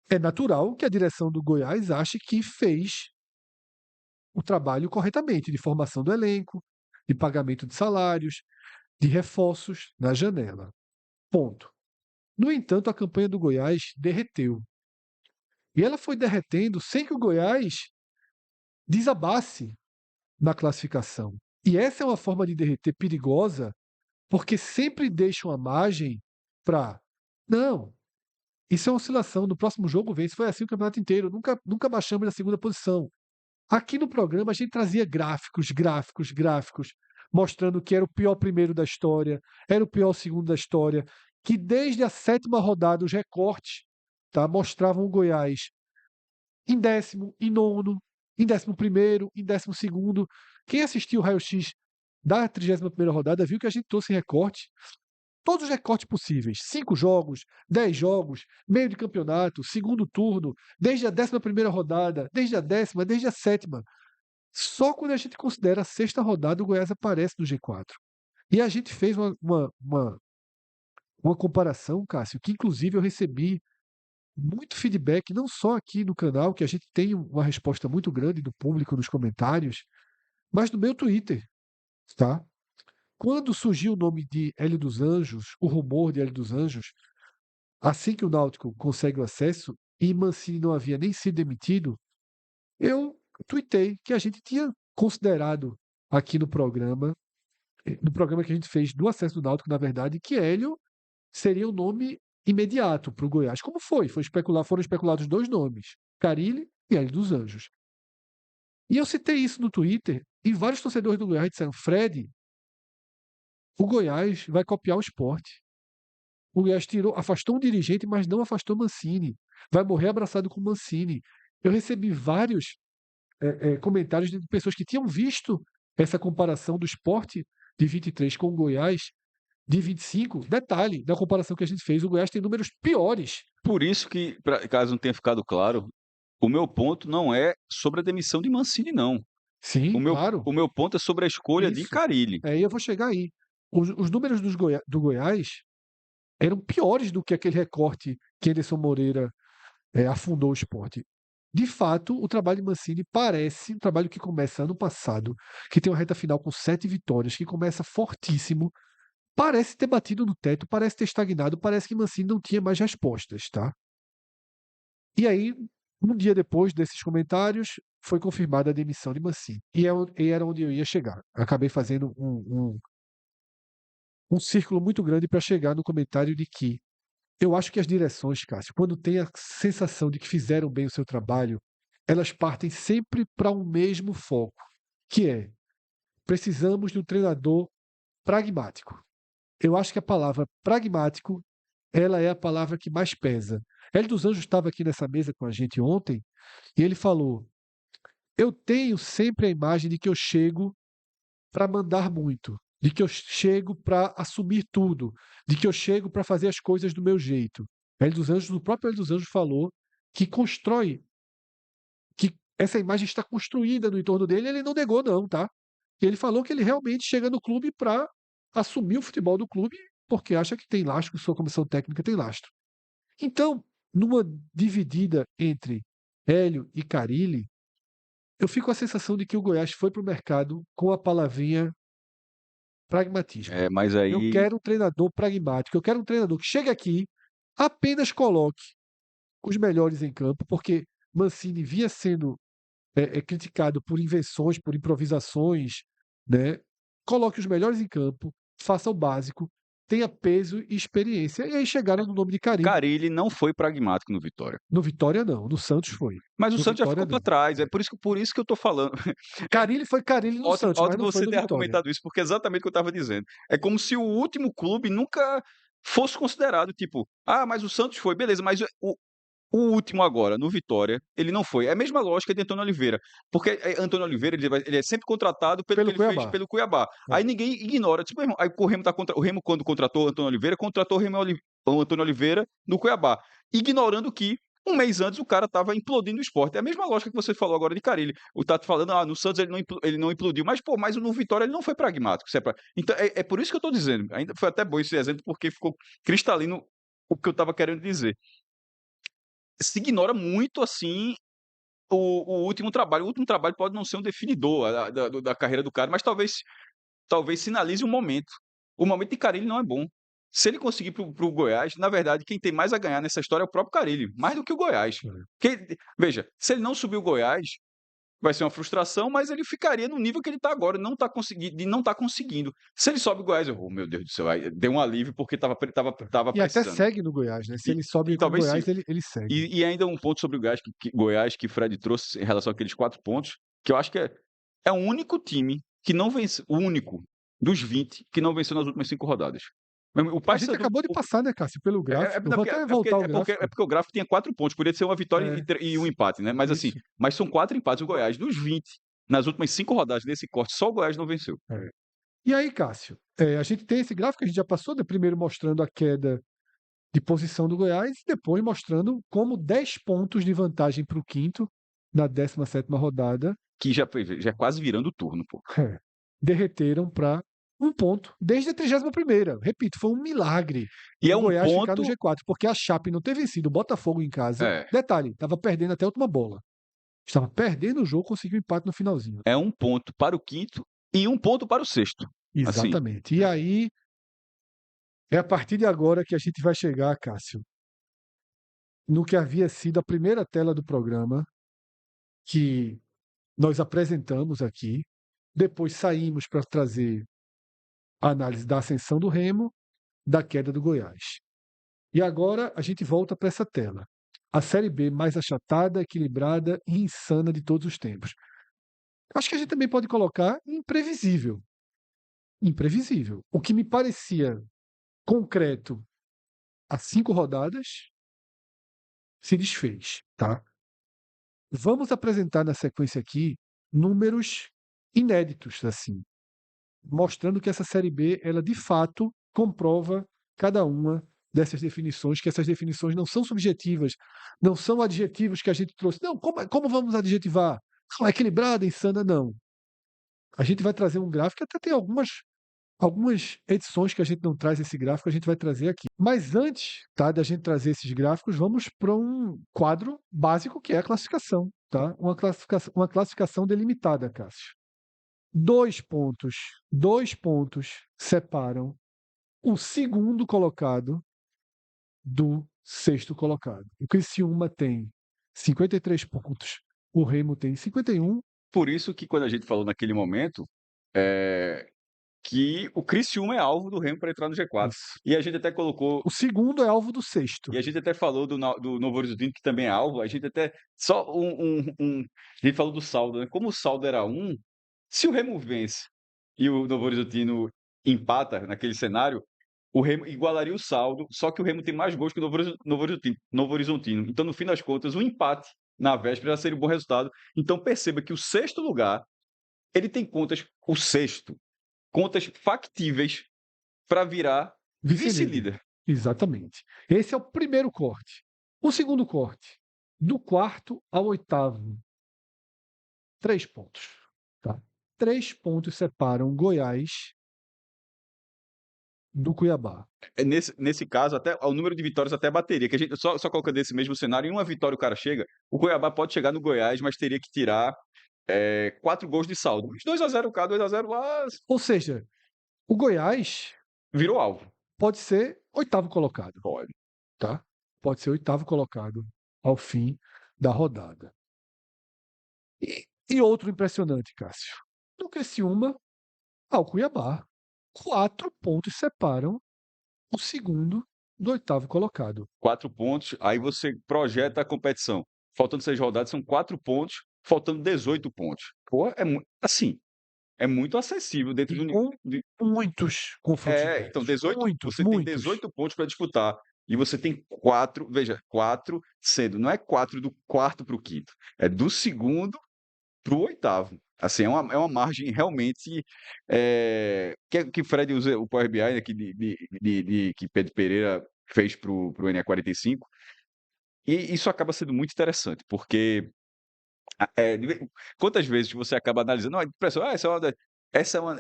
é natural que a direção do Goiás ache que fez o trabalho corretamente, de formação do elenco, de pagamento de salários, de reforços na janela. Ponto. No entanto, a campanha do Goiás derreteu. E ela foi derretendo sem que o Goiás desabasse na classificação. E essa é uma forma de derreter perigosa, porque sempre deixa uma margem para. Não, isso é uma oscilação. No próximo jogo vence. Foi assim o campeonato inteiro. Nunca baixamos na segunda posição. Aqui no programa a gente trazia gráficos, mostrando que era o pior primeiro da história, era o pior segundo da história, que desde a sétima rodada os recortes, tá, mostravam o Goiás em décimo, em nono, em 11º, em 12º. Quem assistiu o raio-x da 31ª rodada viu que a gente trouxe recorte, todos os recortes possíveis, 5 jogos, 10 jogos, meio de campeonato, segundo turno, desde a 11ª rodada, desde a 10ª, desde a 7ª. Só quando a gente considera a sexta rodada, o Goiás aparece no G4. E a gente fez uma comparação, Cássio, que inclusive eu recebi muito feedback, não só aqui no canal, que a gente tem uma resposta muito grande do público nos comentários, mas no meu Twitter, tá? Quando surgiu o nome de Hélio dos Anjos, o rumor de Hélio dos Anjos, assim que o Náutico consegue o acesso e Mancini não havia nem sido demitido, eu tuitei que a gente tinha considerado aqui no programa que a gente fez do acesso do Náutico, na verdade, que Hélio seria o nome imediato para o Goiás. Como foi? Foram especulados 2 nomes, Carille e Hélio dos Anjos. E eu citei isso no Twitter e vários torcedores do Goiás disseram: Fred, o Goiás vai copiar o Sport. O Goiás afastou um dirigente, mas não afastou Mancini. Vai morrer abraçado com Mancini. Eu recebi vários comentários de pessoas que tinham visto essa comparação do Sport de 23 com o Goiás de 25. Detalhe da comparação que a gente fez: o Goiás tem números piores. Por isso que, caso não tenha ficado claro, o meu ponto não é sobre a demissão de Mancini, não. Sim, claro. O meu ponto é sobre a escolha de Isso. Carille. Aí eu vou chegar aí. Os números do Goiás eram piores do que aquele recorte que Anderson Moreira afundou o esporte. De fato, o trabalho de Mancini parece um trabalho que começa ano passado, que tem uma reta final com 7 vitórias, que começa fortíssimo, parece ter batido no teto, parece ter estagnado, parece que Mancini não tinha mais respostas, tá? E aí, um dia depois desses comentários, foi confirmada a demissão de Mancini. E era onde eu ia chegar. Acabei fazendo um círculo muito grande para chegar no comentário de que eu acho que as direções, Cássio, quando têm a sensação de que fizeram bem o seu trabalho, elas partem sempre para um mesmo foco, que é: precisamos de um treinador pragmático. Eu acho que a palavra pragmático, ela é a palavra que mais pesa. Hélio dos Anjos estava aqui nessa mesa com a gente ontem e ele falou: eu tenho sempre a imagem de que eu chego para mandar muito, de que eu chego para assumir tudo, de que eu chego para fazer as coisas do meu jeito. Hélio dos Anjos, o próprio Hélio dos Anjos falou que que essa imagem está construída no entorno dele, ele não negou não, tá? Ele falou que ele realmente chega no clube para assumir o futebol do clube, porque acha que tem lastro, que sua comissão técnica tem lastro. Então, numa dividida entre Hélio e Carille, eu fico com a sensação de que o Goiás foi para o mercado com a palavrinha pragmatismo. Mas Eu aí, quero um treinador pragmático, eu quero um treinador que chegue aqui, apenas coloque os melhores em campo, porque Mancini vinha sendo criticado por invenções, por improvisações, né? Coloque os melhores em campo, faça o básico, tenha peso e experiência. E aí chegaram no nome de Carille. Carille não foi pragmático no Vitória. No Vitória, não. No Santos foi. Mas o No Santos já Vitória, ficou para não. trás. É por isso que eu estou falando. Carille foi Carille no Ótimo, Santos, mas ótimo não que foi você no tenha Vitória. comentado isso, porque é exatamente o que eu estava dizendo. É como se o último clube nunca fosse considerado, tipo, mas o Santos foi, beleza, mas o último agora, no Vitória, ele não foi. É a mesma lógica de Antônio Oliveira, porque Antônio Oliveira ele é sempre contratado pelo que Pelo ele fez Cuiabá. pelo Cuiabá. É. Aí ninguém ignora, tipo, aí o Remo quando contratou o Antônio Oliveira, contratou o Antônio Oliveira no Cuiabá, ignorando que um mês antes o cara estava implodindo o esporte. É a mesma lógica que você falou agora de Carille. O Tato falando, no Santos ele não implodiu, mas mas no Vitória ele não foi pragmático. Então é por isso que eu estou dizendo. Ainda foi até bom esse exemplo, porque ficou cristalino o que eu estava querendo dizer. Se ignora muito assim o último trabalho. O último trabalho pode não ser um definidor da carreira do cara, mas talvez sinalize um momento. O momento de Carille não é bom. Se ele conseguir para o Goiás, na verdade, quem tem mais a ganhar nessa história é o próprio Carille, mais do que o Goiás. É. Veja, se ele não subir o Goiás, vai ser uma frustração, mas ele ficaria no nível que ele está agora, não tá conseguindo. Se ele sobe o Goiás, meu Deus do céu, aí deu um alívio porque tava E até precisando. segue no Goiás, né? Se E, ele sobe e com o talvez sim. Goiás, ele segue. E ainda um ponto sobre o Goiás que Fred trouxe em relação àqueles 4 pontos, que eu acho que é o único time que não venceu, o único dos 20 que não venceu nas últimas 5 rodadas. O A gente Paysandu acabou de passar, né, Cássio, pelo gráfico. Eu não, vou porque, até voltar ao é gráfico. porque o gráfico tinha 4 pontos, poderia ser uma vitória É, e um empate, né? Mas assim, isso. mas são 4 empates. O Goiás, dos 20, nas últimas 5 rodadas desse corte, só o Goiás não venceu. É. E aí, Cássio, a gente tem esse gráfico que a gente já passou, né? Primeiro mostrando a queda de posição do Goiás, e depois mostrando como 10 pontos de vantagem para o quinto, na 17ª rodada, Que já é quase virando o turno, pô. derreteram para um ponto desde a 31ª. Repito, foi um milagre E é o um Goiás ficar no ponto. G4, porque a Chape não ter vencido o Botafogo em casa. É, Detalhe, estava perdendo até a última bola. Estava perdendo o jogo, conseguiu empate no finalzinho. é um ponto para o quinto e um ponto para o sexto. Assim, Exatamente. E aí, é a partir de agora que a gente vai chegar, Cássio, no que havia sido a primeira tela do programa, que nós apresentamos aqui, depois saímos para trazer a análise da ascensão do Remo, da queda do Goiás. E agora a gente volta para essa tela. A Série B mais achatada, equilibrada e insana de todos os tempos. Acho que a gente também pode colocar imprevisível. Imprevisível. O que me parecia concreto há 5 rodadas se desfez, tá? Vamos apresentar na sequência aqui números inéditos, assim, mostrando que essa Série B, ela de fato comprova cada uma dessas definições, que essas definições não são subjetivas, não são adjetivos que a gente trouxe. Não, como vamos adjetivar? Não, equilibrada, insana, não. A gente vai trazer um gráfico, até tem algumas edições que a gente não traz esse gráfico, a gente vai trazer aqui. Mas antes, tá, da gente trazer esses gráficos, vamos para um quadro básico que é a classificação, tá? Uma classificação delimitada, Cássio. 2 pontos separam o segundo colocado do sexto colocado. O Criciúma tem 53 pontos, o Remo tem 51. por isso que quando a gente falou naquele momento, é, que o Criciúma é alvo do Remo para entrar no G4. Isso. E a gente até colocou. O segundo é alvo do sexto. E a gente até falou do Novo Horizontino, que também é alvo. A gente até. Só a gente falou do saldo, né? Como o saldo era 1, se o Remo vence e o Novo Horizontino empata naquele cenário, o Remo igualaria o saldo, só que o Remo tem mais gols que o Novo Horizontino. Então, no fim das contas, o empate na véspera já seria um bom resultado. Então, perceba que o sexto lugar, ele tem o sexto, contas factíveis para virar Vice-líder. vice-líder. Exatamente. Esse é o primeiro corte. O segundo corte, do quarto ao oitavo, 3 pontos. Tá? 3 pontos separam Goiás do Cuiabá. Nesse caso, até o número de vitórias até bateria, que a gente só colocando esse mesmo cenário, em uma vitória o cara chega, o Cuiabá pode chegar no Goiás, mas teria que tirar 4 gols de saldo. 2-0 cá, 2-0 lá, Ou seja, o Goiás virou alvo. pode ser oitavo colocado. Pode. Tá? Pode ser oitavo colocado ao fim da rodada. E outro impressionante, Cássio. Do Criciúma ao Cuiabá, 4 pontos separam o segundo do oitavo colocado. 4 pontos, aí você projeta a competição. Faltando 6 rodadas, são 4 pontos, faltando 18 pontos. Pô, assim, é muito acessível dentro E de um com muitos confrontos então diretos. 18 Muitos, você tem muitos. 18 pontos para disputar, e você tem 4, veja, 4 sendo não é 4 do quarto para o quinto, é do segundo para o oitavo. Assim, é uma margem realmente, que Fred usa o Power BI, né, que que Pedro Pereira fez para o NE45, e isso acaba sendo muito interessante, porque quantas vezes você acaba analisando, não, impressão, essa é uma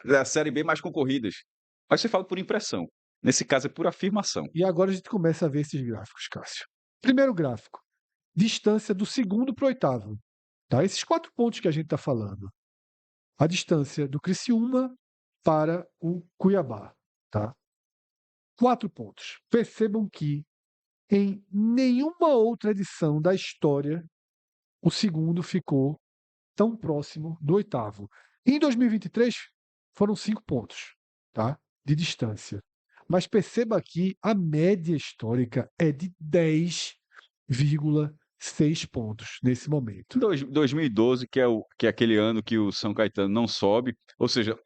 da série B mais concorridas. Mas você fala por impressão. Nesse caso é por afirmação. E agora a gente começa a ver esses gráficos, Cássio. Primeiro gráfico, distância do segundo para o oitavo. Tá? Esses 4 pontos que a gente está falando. A distância do Criciúma para o Cuiabá. Tá? 4 pontos. Percebam que em nenhuma outra edição da história o segundo ficou tão próximo do oitavo. Em 2023 foram 5 pontos, tá? De distância. Mas perceba aqui, a média histórica é de 10,6 pontos nesse momento. 2012, que é aquele ano que o São Caetano não sobe, ou seja,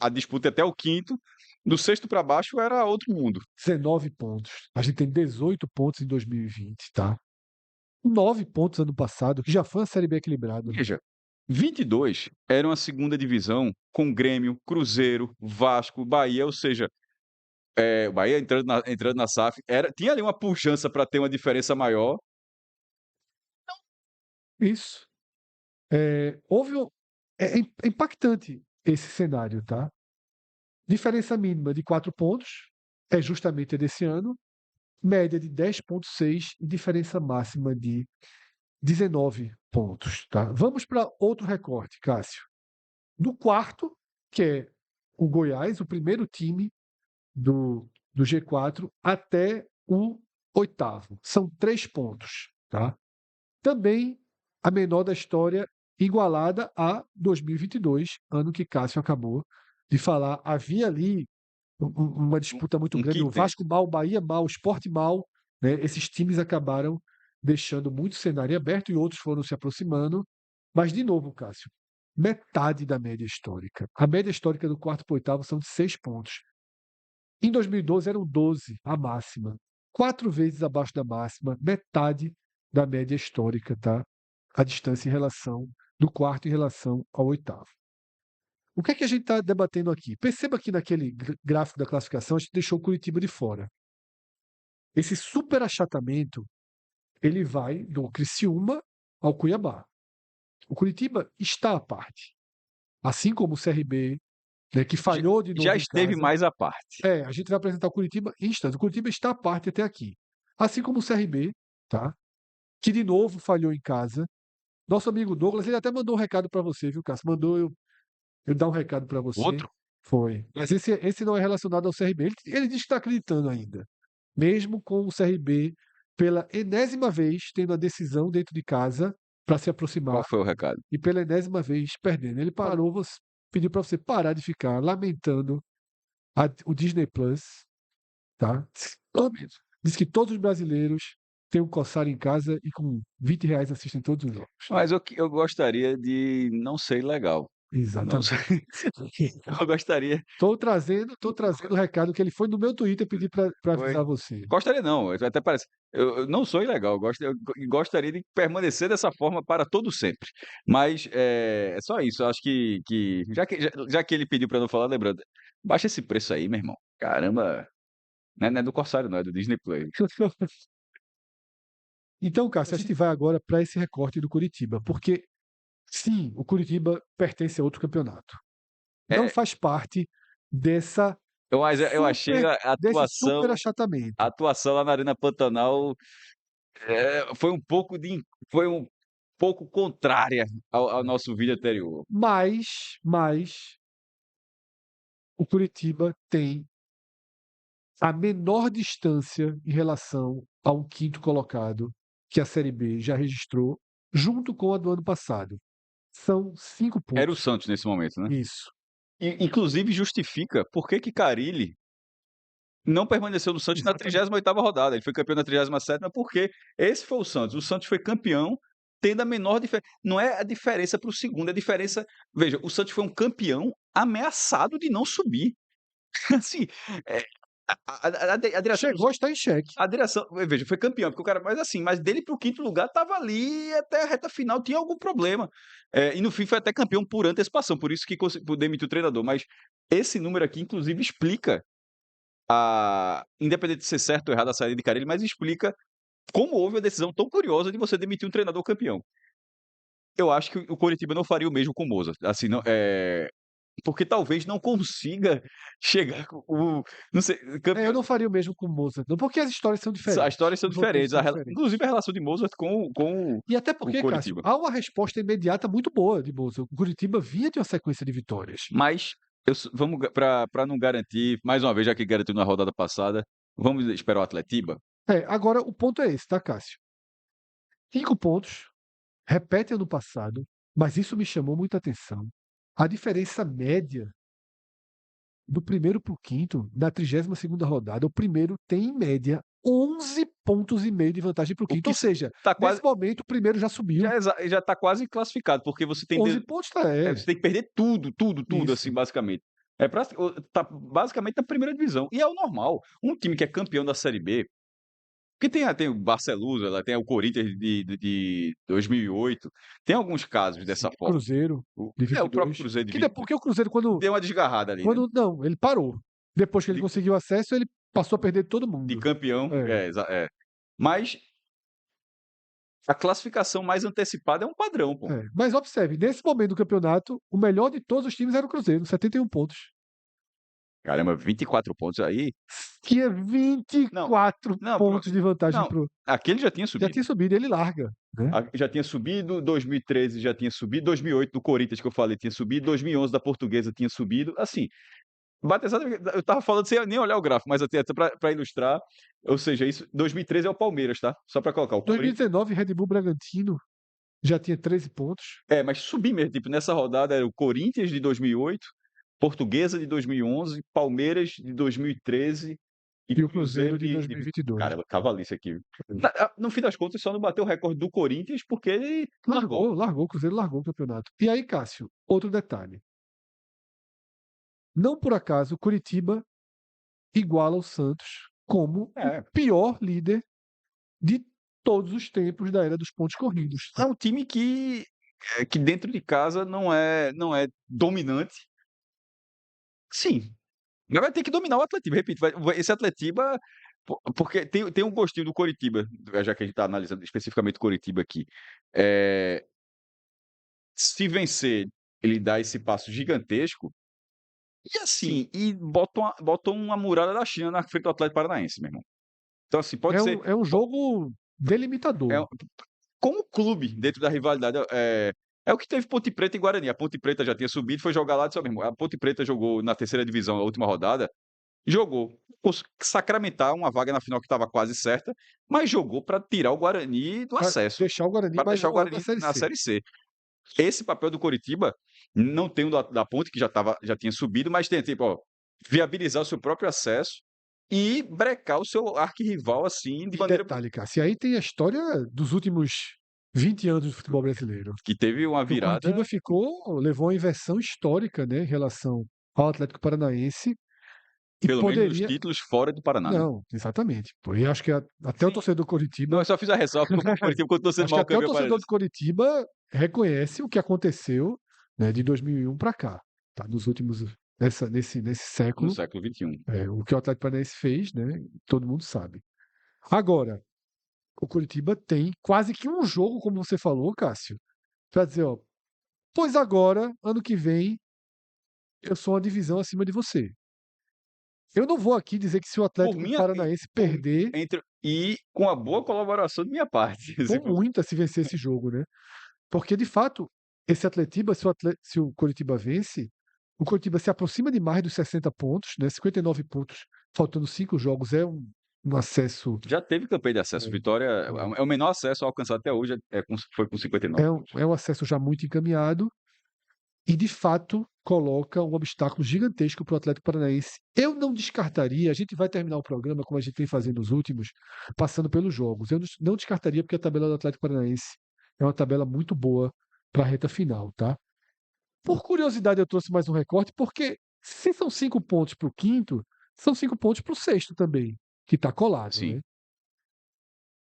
a disputa até o quinto, do sexto para baixo era outro mundo. 19 pontos. A gente tem 18 pontos em 2020, tá? 9 pontos ano passado, que já foi uma Série B equilibrada. Veja, 22 era uma segunda divisão com Grêmio, Cruzeiro, Vasco, Bahia, ou seja, o Bahia entrando na SAF, tinha ali uma pujança para ter uma diferença maior. Isso. Houve é impactante esse cenário, tá? Diferença mínima de 4 pontos é justamente a desse ano, média de 10,6 e diferença máxima de 19 pontos, tá? Vamos para outro recorte, Cássio. Do quarto, que é o Goiás, o primeiro time do G4, até o oitavo. São 3 pontos, tá? Também a menor da história, igualada a 2022, ano que Cássio acabou de falar. Havia ali uma disputa muito Um grande. O quinteto. Vasco mal, o Bahia mal, o Sport mal. Né? Esses times acabaram deixando muito cenário aberto e outros foram se aproximando. Mas, de novo, Cássio, metade da média histórica. A média histórica do quarto para o oitavo são de 6 pontos. Em 2012 eram 12 a máxima. 4 vezes abaixo da máxima, metade da média histórica, tá? A distância em relação do quarto em relação ao oitavo. O que é que a gente está debatendo aqui? Perceba que naquele gráfico da classificação a gente deixou o Curitiba de fora. Esse super achatamento ele vai do Criciúma ao Cuiabá. O Curitiba está à parte. Assim como o CRB, né, que falhou de Já novo em esteve casa. mais à parte. A gente vai apresentar o Curitiba em instantes. O Curitiba está à parte até aqui. Assim como o CRB, tá? Que de novo falhou em casa. Nosso amigo Douglas, ele até mandou um recado para você, viu, Cássio? Mandou eu dar um recado para você. Outro? Foi. Mas esse não é relacionado ao CRB. Ele diz que está acreditando ainda. Mesmo com o CRB, pela enésima vez, tendo a decisão dentro de casa para se Qual aproximar foi o recado? e pela enésima vez perdendo. Ele parou, pediu para você parar de ficar lamentando o Disney Plus, tá? Diz que todos os brasileiros têm um coçar em casa e com R$ 20 assistem todos os jogos. Mas eu gostaria de não ser ilegal. Não sei. Exatamente. Eu gostaria. Tô trazendo o recado que ele foi no meu Twitter pedir para Foi. avisar você. Gostaria não, até parece. Eu não sou ilegal, gostaria de permanecer dessa forma para todo sempre. Mas é só isso. Eu acho que já que ele pediu para não falar, lembrando, baixa esse preço aí, meu irmão. Caramba, não é do Corsário, não, é do Disney Play. Então, Cássio, a gente vai agora para esse recorte do Curitiba, porque sim, o Curitiba pertence a outro campeonato. Não É, faz parte dessa mas eu achei desse super a achatamento. atuação lá na Arena Pantanal foi foi um pouco contrária ao nosso vídeo anterior. Mas o Curitiba tem a menor distância em relação ao quinto colocado que a Série B já registrou, junto com a do ano passado. São 5 Era o pontos. Santos nesse momento, né? Isso. Inclusive justifica por que Carille não permaneceu no Santos na Exatamente. 38ª rodada. Ele foi campeão na 37ª porque esse foi o Santos. O Santos foi campeão tendo a menor diferença. Não é a diferença para o segundo, é a diferença. Veja, o Santos foi um campeão ameaçado de não subir. Assim, é, a direção Chegou a estar em xeque. a direção, veja, foi campeão, porque o cara, mas assim, mas dele para o quinto lugar estava ali até a reta final, tinha algum problema. E no fim foi até campeão por antecipação, por isso que demitiu o treinador. Mas esse número aqui, inclusive, explica independente de ser certo ou errado a saída de Carille, mas explica como houve a decisão tão curiosa de você demitir um treinador campeão. Eu acho que o Coritiba não faria o mesmo com o Moza. Assim, não, porque talvez não consiga chegar com o. Não sei, Eu não faria o mesmo com o Mozart, não, porque as histórias são as diferentes. histórias são Os roteiros diferentes. são diferentes. Inclusive a relação de Mozart com E até o porque, Cássio, Coritiba. há uma resposta imediata muito boa de Mozart. O Curitiba vinha de uma sequência de vitórias. Mas vamos para não garantir, mais uma vez, já que garantiu na rodada passada, vamos esperar o Atletiba? Agora o ponto é esse, tá, Cássio? 5 pontos, repete ano passado, mas isso me chamou muita atenção. A diferença média do primeiro para o quinto, na 32ª rodada, o primeiro tem, em média, 11 pontos e meio de vantagem para o O quinto. que Ou seja, tá quase, nesse momento, o primeiro já subiu. já está quase classificado, porque você tem 11 pontos, você tem que perder tudo, assim, Isso. basicamente. Tá basicamente na primeira divisão. E é o normal. Um time que é campeão da Série B, porque tem o Barcelusa, lá tem o Corinthians de 2008, tem alguns casos dessa forma. Cruzeiro, de O próprio 22. Cruzeiro de Que 20 porque o Cruzeiro, quando, deu uma desgarrada ali, né? quando. Não, ele parou. Depois que ele De, conseguiu acesso, ele passou a perder todo de mundo. campeão, É. Mas a classificação mais antecipada é um padrão, pô. Mas observe, nesse momento do campeonato, o melhor de todos os times era o Cruzeiro, 71 pontos. Caramba, 24 pontos aí. Tinha 24 Não, pontos de vantagem não, pro. aquele já tinha Já subido. tinha subido, ele larga. Né? Já tinha subido, 2013 já tinha subido, 2008 do Corinthians que eu falei tinha subido, 2011 da Portuguesa tinha subido, assim, eu estava falando sem nem olhar o gráfico, mas até para ilustrar, ou seja, isso, 2013 é o Palmeiras, tá? Só para colocar o Corinthians. 2019, Red Bull Bragantino já tinha 13 pontos. Mas subir mesmo, tipo, nessa rodada era o Corinthians de 2008, Portuguesa de 2011, Palmeiras de 2013 E o Cruzeiro de 2022. Caramba, cavalice aqui. No fim das contas, só não bateu o recorde do Corinthians porque ele largou. Largou, o Cruzeiro largou o campeonato. E aí, Cássio, outro detalhe. Não por acaso, Curitiba iguala o Santos como o pior líder de todos os tempos da era dos pontos corridos. É um time que dentro de casa não é dominante. Sim, mas vai ter que dominar o Atletiba, repito, esse Atletiba, porque tem um gostinho do Coritiba, já que a gente está analisando especificamente o Coritiba aqui. Se vencer, ele dá esse passo gigantesco, e assim, e botam uma muralha da China na frente do Atlético Paranaense, meu irmão. Então, assim, pode ser. É um jogo delimitador. Como clube, dentro da rivalidade, é o que teve Ponte Preta e Guarani. A Ponte Preta já tinha subido, foi jogar lá de seu mesmo. A Ponte Preta jogou na terceira divisão, a última rodada, jogou sacramentar uma vaga na final que estava quase certa, mas jogou para tirar o Guarani do acesso. Deixar o Guarani, para deixar o Guarani na Série C. Esse papel do Coritiba não tem o da Ponte, que já tinha subido, mas tem tipo, ó, viabilizar o seu próprio acesso e brecar o seu arquirrival assim de maneira. Detalhe, Cássio, e aí tem a história dos últimos 20 anos do futebol brasileiro. Que teve uma virada. O Curitiba levou uma inversão histórica, né, em relação ao Atlético Paranaense. E pelo menos os títulos fora do Paraná. Não, exatamente. E acho que até o torcedor do Coritiba. Não, eu só fiz a ressalva porque o Coritiba continua sendo acho que mal até o campeão torcedor paranaense. do Coritiba reconhece o que aconteceu, né, de 2001 para cá, tá? Nos últimos nesse século. No século XXI. O que o Atlético Paranaense fez, né? Todo mundo sabe. Agora, o Coritiba tem quase que um jogo, como você falou, Cássio, para dizer, ó, pois agora, ano que vem, eu sou uma divisão acima de você. Eu não vou aqui dizer que se o Atlético Paranaense perder, e com a boa colaboração de minha parte. com muita se vencer esse jogo, né? Porque, de fato, esse Atletiba, se o Coritiba vence, o Coritiba se aproxima demais dos 60 pontos, né? 59 pontos, faltando 5 jogos, é um acesso. Já teve campanha de acesso. Vitória é o menor acesso alcançado até hoje, foi com 59 pontos. É um acesso já muito encaminhado e, de fato, coloca um obstáculo gigantesco para o Atlético Paranaense. Eu não descartaria, a gente vai terminar o programa, como a gente vem fazendo nos últimos, passando pelos jogos. Eu não descartaria, porque a tabela do Atlético Paranaense é uma tabela muito boa para a reta final, tá? Por curiosidade, eu trouxe mais um recorte, porque se são 5 pontos para o quinto, são 5 pontos para o sexto também, que está colado, Sim. né?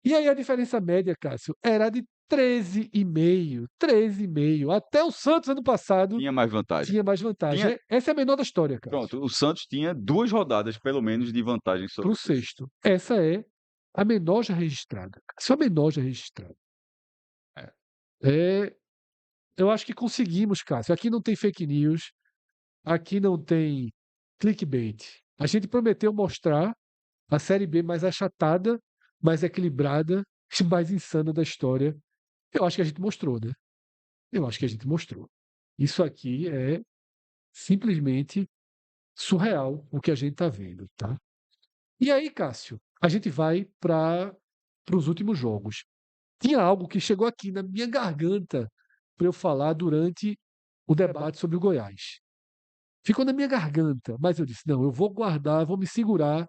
E aí a diferença média, Cássio, era de 13,5. 13,5. Até o Santos, ano passado, Tinha mais vantagem. tinha mais vantagem. Tinha, Essa é a menor da história, Cássio, pronto, o Santos tinha 2 rodadas, pelo menos, de vantagem para sobre o o sexto. sexto. Essa é a menor já registrada. Cássio, a menor já registrada. É. É, eu acho que conseguimos, Cássio. Aqui não tem fake news, aqui não tem clickbait. A gente prometeu mostrar a Série B mais achatada, mais equilibrada e mais insana da história. Eu acho que a gente mostrou, né? Eu acho que a gente mostrou. Isso aqui é simplesmente surreal o que a gente está vendo, tá? E aí, Cássio, a gente vai para os últimos jogos. Tinha algo que chegou aqui na minha garganta para eu falar durante o debate sobre o Goiás. Ficou na minha garganta, mas eu disse: não, eu vou guardar, vou me segurar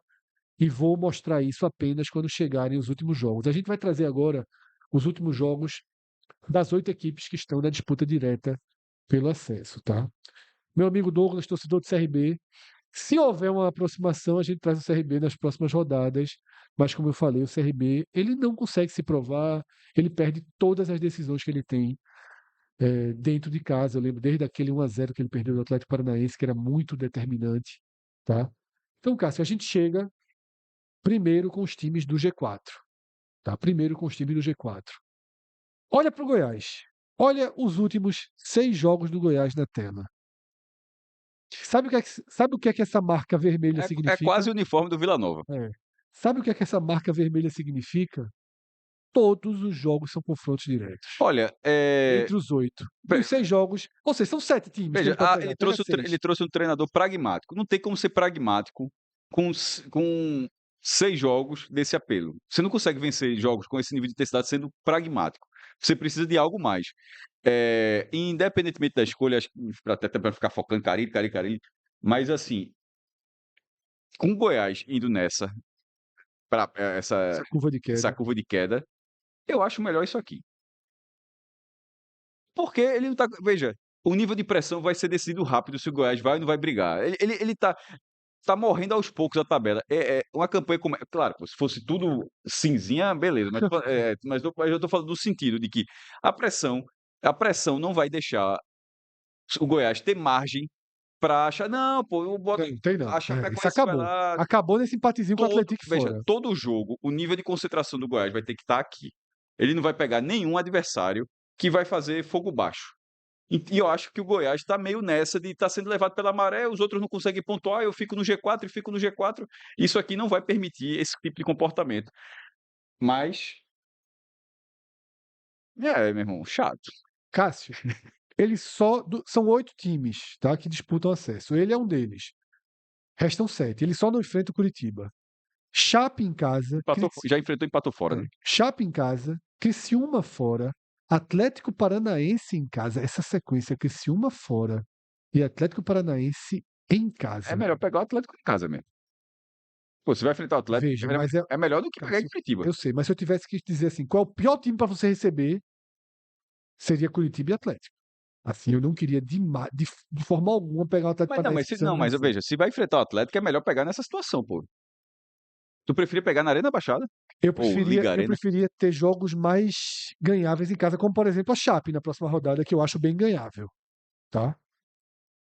e vou mostrar isso apenas quando chegarem os últimos jogos. A gente vai trazer agora os últimos jogos das 8 equipes que estão na disputa direta pelo acesso, tá? Meu amigo Douglas, torcedor do CRB, se houver uma aproximação, a gente traz o CRB nas próximas rodadas, mas como eu falei, o CRB, ele não consegue se provar, ele perde todas as decisões que ele tem dentro de casa. Eu lembro desde aquele 1-0 que ele perdeu do Atlético Paranaense, que era muito determinante, tá? Então, Cássio, a gente chega primeiro com os times do G4, tá? Primeiro com os times do G4. Olha para o Goiás. Olha os últimos 6 jogos do Goiás na tela. Sabe o que é que essa marca vermelha É significa? quase o uniforme do Vila Nova. É. Sabe o que é que essa marca vermelha significa? Todos os jogos são confrontos diretos. Olha, Entre os 8. Dos 6 jogos, ou seja, são 7 times que veja, ele pode pegar. Pega ele 6. trouxe um treinador pragmático. Não tem como ser pragmático com 6 jogos desse apelo. Você não consegue vencer jogos com esse nível de intensidade sendo pragmático. Você precisa de algo mais. Independentemente da escolha, acho que até para ficar focando Carille, mas assim, com o Goiás indo nessa, para Essa curva de essa queda. curva de queda, eu acho melhor isso aqui. Porque ele não tá. Veja, o nível de pressão vai ser decidido rápido se o Goiás vai ou não vai brigar. Ele tá morrendo aos poucos a tabela. É uma campanha como. Claro, pô, se fosse tudo cinzinha, beleza. Mas eu tô falando no sentido de que a pressão, a pressão não vai deixar o Goiás ter margem para achar, não, pô, eu boto. Tem não. A Isso Chapecoense vai acabou. lá. Acabou nesse empatezinho com o Atlético Veja, fora. todo jogo, o nível de concentração do Goiás vai ter que estar aqui. Ele não vai pegar nenhum adversário que vai fazer fogo baixo. E eu acho que o Goiás está meio nessa de estar sendo levado pela maré, os outros não conseguem pontuar, eu fico no G4 e fico no G4. Isso aqui não vai permitir esse tipo de comportamento. Mas, meu irmão, chato. Cássio, são 8 times, tá, que disputam acesso. Ele é um deles. Restam 7. Ele só não enfrenta o Curitiba. Chape em casa. Já enfrentou e empatou fora, né? Chape em casa. Criciúma fora. Atlético Paranaense em casa. Essa sequência, Criciúma fora e Atlético Paranaense em casa. É melhor pegar o Atlético em casa mesmo. Pô, você vai enfrentar o Atlético, Veja, mas é melhor do que pegar em Cássio, Curitiba. eu sei, mas se eu tivesse que dizer assim, qual é o pior time para você receber, seria Curitiba e Atlético. Assim, eu não queria de forma alguma pegar o Atlético Paranaense precisando Mas vencer. veja, se vai enfrentar o Atlético, é melhor pegar nessa situação, pô. Tu preferia pegar na Arena Baixada? Ou Liga Eu Arena? preferia ter jogos mais ganháveis em casa, como por exemplo a Chape na próxima rodada, que eu acho bem ganhável, tá?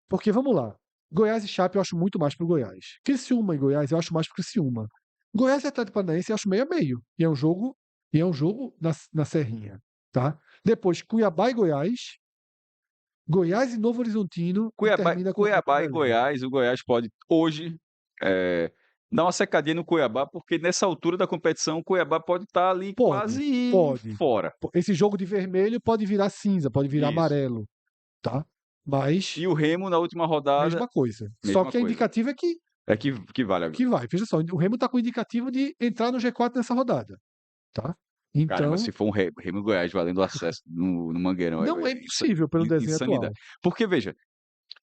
Porque vamos lá, Goiás e Chape eu acho muito mais pro Goiás. Criciúma e Goiás eu acho mais pro Criciúma. Goiás e Atlético Paranaense eu acho meio a meio. E é um jogo na Serrinha, tá? Depois Cuiabá e Goiás, Goiás e Novo Horizontino e termina com Cuiabá e Campina Grande. Goiás, o Goiás pode hoje dar uma secadinha no Cuiabá, porque nessa altura da competição o Cuiabá pode estar ali Pode, quase pode. fora. Esse jogo de vermelho pode virar cinza, pode virar Isso. amarelo, tá? Mas E o Remo na última rodada, mesma coisa. Só mesma que a coisa. indicativa é Que vale agora. que vai. Veja só, o Remo tá com o indicativo de entrar no G4 nessa rodada, tá? Caramba, Então, se for um Remo e Goiás valendo acesso no Mangueirão, não é impossível pelo desenho atual. insanidade. Porque, veja,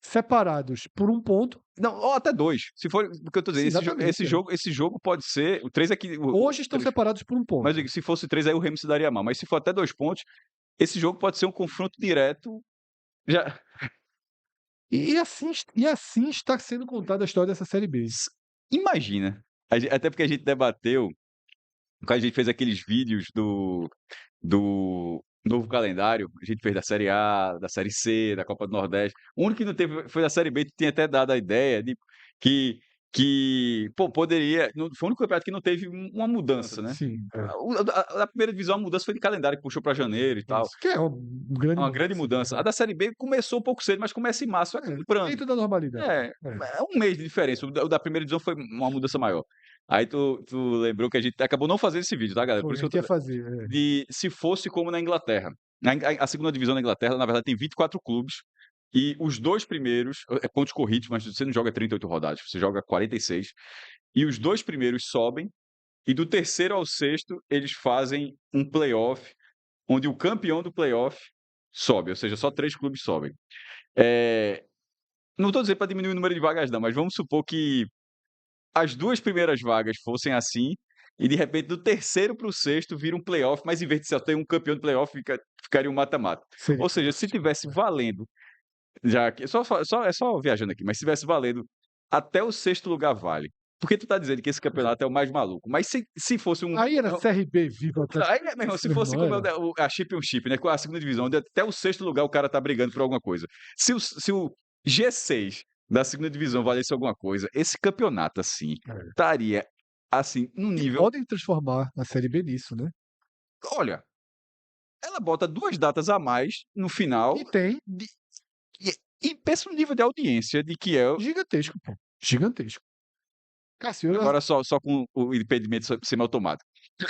Separados por um ponto, não, ou até dois. Se for, porque eu tô dizendo, exatamente. esse jogo pode ser. O 3 aqui. Hoje estão separados por um Mas ponto. eu digo, se fosse 3, aí o Remo se daria mal. Mas se for até 2 pontos, esse jogo pode ser um confronto direto. Já E assim está sendo contada a história dessa Série B. imagina, até porque a gente debateu, quando a gente fez aqueles vídeos do novo calendário, a gente fez da Série A, da Série C, da Copa do Nordeste. O único que não teve foi da Série B, que tinha até dado a ideia de que pô, poderia, foi o único campeonato que não teve uma mudança, né. Sim, A primeira divisão, a mudança foi de calendário, que puxou para janeiro e tal. isso, que é uma É grande uma grande mudança, mudança. A da Série B começou um pouco cedo, mas começa em março, vai comprando. dentro da normalidade. É, é um mês de diferença. O da primeira divisão foi uma mudança maior. Aí tu lembrou que a gente acabou não fazendo esse vídeo, tá, galera? Por Foi, a isso gente que eu ia tô fazer, de se fosse como na Inglaterra. A segunda divisão da Inglaterra, na verdade, tem 24 clubes e os 2 primeiros pontos corridos, mas você não joga 38 rodadas, você joga 46, e os 2 primeiros sobem, e do terceiro ao sexto eles fazem um play-off, onde o campeão do play-off sobe, ou seja, só 3 clubes sobem. Eh, não estou dizendo para diminuir o número de vagas não, mas vamos supor que as 2 primeiras vagas fossem assim, e de repente do terceiro para o sexto vira um play-off, mas em vez de só ter um campeão do play-off, ficaria um mata-mata. seria Ou seja, se fantástico. tivesse valendo, já que só viajando aqui, mas se tivesse valendo até o sexto lugar vale. Porque tu tá dizendo que esse campeonato é o mais maluco, mas se fosse um Aí era Série B viva o não, Atlético aí, meu irmão, se Paranaense, fosse não como era? a Championship, né, com a segunda divisão, onde até o sexto lugar o cara tá brigando por alguma coisa. Se o G6 da segunda divisão valesse alguma coisa, esse campeonato, assim, É. estaria, assim, num E nível, podem transformar a Série B nisso, né. olha, ela bota 2 datas a mais no final E tem de e pensa no nível de audiência de que é gigantesco, pô, gigantesco. Cássio, agora só com o impedimento semiautomático.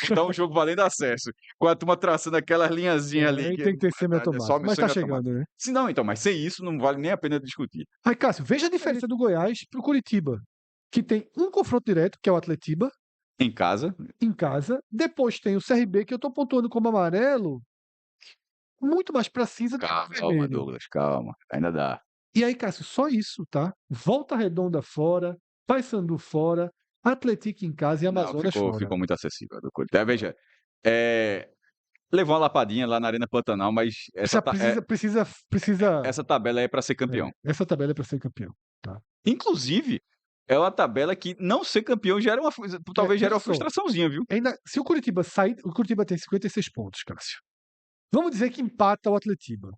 Botar um jogo valendo acesso, com a turma traçando aquelas linhazinhas ali aí que tem que ter é só semiautomático, mas tá semiautomático. chegando, né. Se não, então, mas sem isso não vale nem a pena discutir. Aí, Cássio, veja a diferença do Goiás para o Curitiba, que tem um confronto direto, que é o Atletiba, Em casa, em casa, depois tem o CRB, que eu tô pontuando como amarelo, muito mais pra cinza do que para calma vermelho. Douglas, calma, ainda dá. E aí, Cássio, só isso, tá? Volta Redonda fora, Paysandu fora, Atlético em casa e Não, Amazonas fora. ficou muito acessível a do Corinthians. Veja, eh, levou uma lapadinha lá na Arena Pantanal, mas Precisa essa tabela aí é pra ser campeão. essa tabela é para ser campeão, tá? Inclusive, é uma tabela que não ser campeão gera talvez gere Veja uma só, frustraçãozinha, viu. ainda se o Curitiba sair, o Curitiba tem 56 pontos, Cássio. Vamos dizer que empata o Atletiba.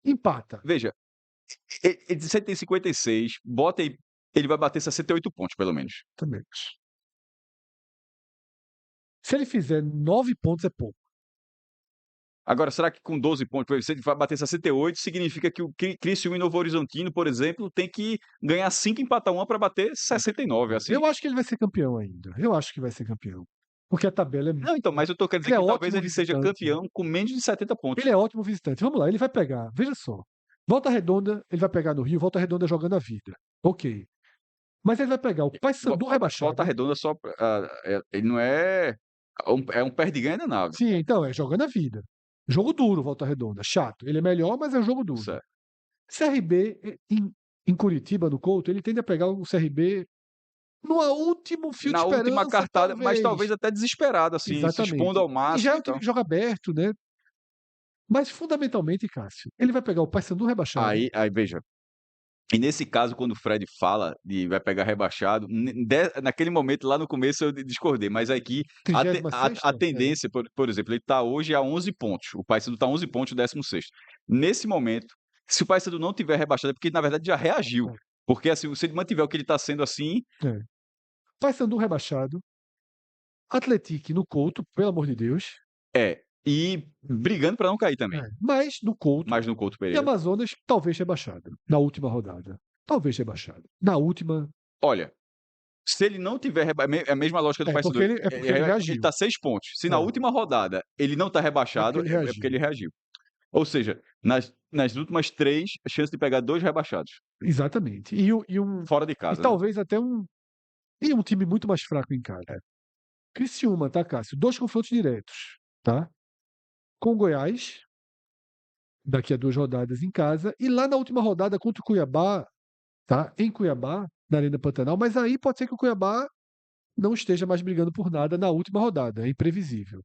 Empata, Veja, você tem 56, bota aí, ele vai bater 68 pontos pelo menos. também. Se ele fizer 9 pontos é pouco. Agora, será que com 12 pontos, por exemplo, se ele vai bater 68, significa que o Criciúma e Novo Horizontino, por exemplo, tem que ganhar 5 e empatar 1 para bater 69, é assim? Eu acho que ele vai ser campeão ainda. Eu acho que vai ser campeão. Porque a tabela é Não, então, mas eu tô querendo ele dizer é que talvez ótimo ele seja visitante. campeão com menos de 70 pontos. Ele é ótimo visitante. Vamos lá, ele vai pegar, veja só. Volta Redonda, ele vai pegar no Rio, Volta Redonda jogando a vida. Ok. Mas ele vai pegar o Paysandu Volta rebaixado. Redonda só ele não é um perde-ganha danado. Sim, então, é jogando a vida. Jogo duro, Volta Redonda. Chato. Ele é melhor, mas é um jogo duro. Certo. CRB, em Curitiba, no Couto, ele tende a pegar o CRB no último fio de Na última esperança, cartada, mas talvez. talvez até desesperado, assim, se expondo Exatamente. ao E já máximo é e um time tal. que joga aberto, né? Mas fundamentalmente, Cássio, ele vai pegar o Paysandu rebaixado. Aí veja, e nesse caso, quando o Fred fala de vai pegar rebaixado, naquele momento, lá no começo, eu discordei, mas aqui a 36ª? É. tendência, por exemplo, ele está hoje a 11 pontos, o Paysandu está a 11 pontos, 16º. Nesse momento, se o Paysandu não tiver rebaixado, é porque na verdade já reagiu, porque assim, se ele mantiver o que ele está sendo assim, É. Paysandu rebaixado. Atlético no Couto, pelo amor de Deus. e brigando para não cair também, Mas no Couto. mas no Couto E Pereira. Amazonas, talvez rebaixado. Na última rodada. Talvez rebaixado. Na última. Olha, se ele não tiver é a mesma lógica do Paysandu, Porque ele ele reagiu. está 6 pontos, se na É. última rodada ele não está É porque rebaixado, ele é porque reagiu. ele reagiu. Ou seja, nas últimas 3, a chance de pegar 2 rebaixados, Exatamente. fora de E casa, né. talvez até e um time muito mais fraco em casa. Criciúma, tá, Cássio? 2 confrontos diretos, tá? Com o Goiás, daqui a 2 rodadas em casa, e lá na última rodada contra o Cuiabá, tá? Em Cuiabá, na Arena Pantanal, mas aí pode ser que o Cuiabá não esteja mais brigando por nada na última rodada, é imprevisível.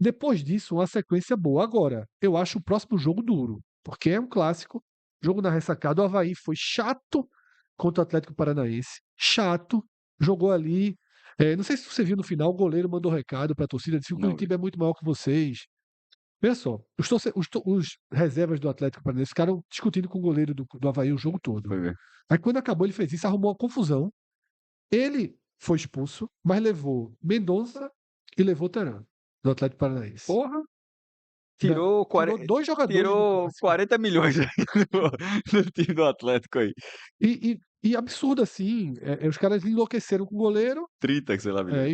Depois disso, uma sequência boa. Agora, eu acho o próximo jogo duro, porque é um clássico, jogo na ressacada. O Avaí foi chato contra o Atlético Paranaense, chato, jogou ali. Não sei se você viu no final, o goleiro mandou recado para a torcida, disse que o Não vi. Curitiba é muito maior que vocês. Veja só, os reservas do Atlético Paranaense ficaram discutindo com o goleiro do Avaí o jogo todo. Foi ver. Aí quando acabou, ele fez isso, arrumou uma confusão. Ele foi expulso, mas levou Mendonça e levou Teran, do Atlético Paranaense. Porra, Né? tirou, Tirou dois jogadores do tirou clássico. 40 milhões aí do time do Atlético aí. E absurdo assim, os caras enlouqueceram com o goleiro 30, sei lá, milhões.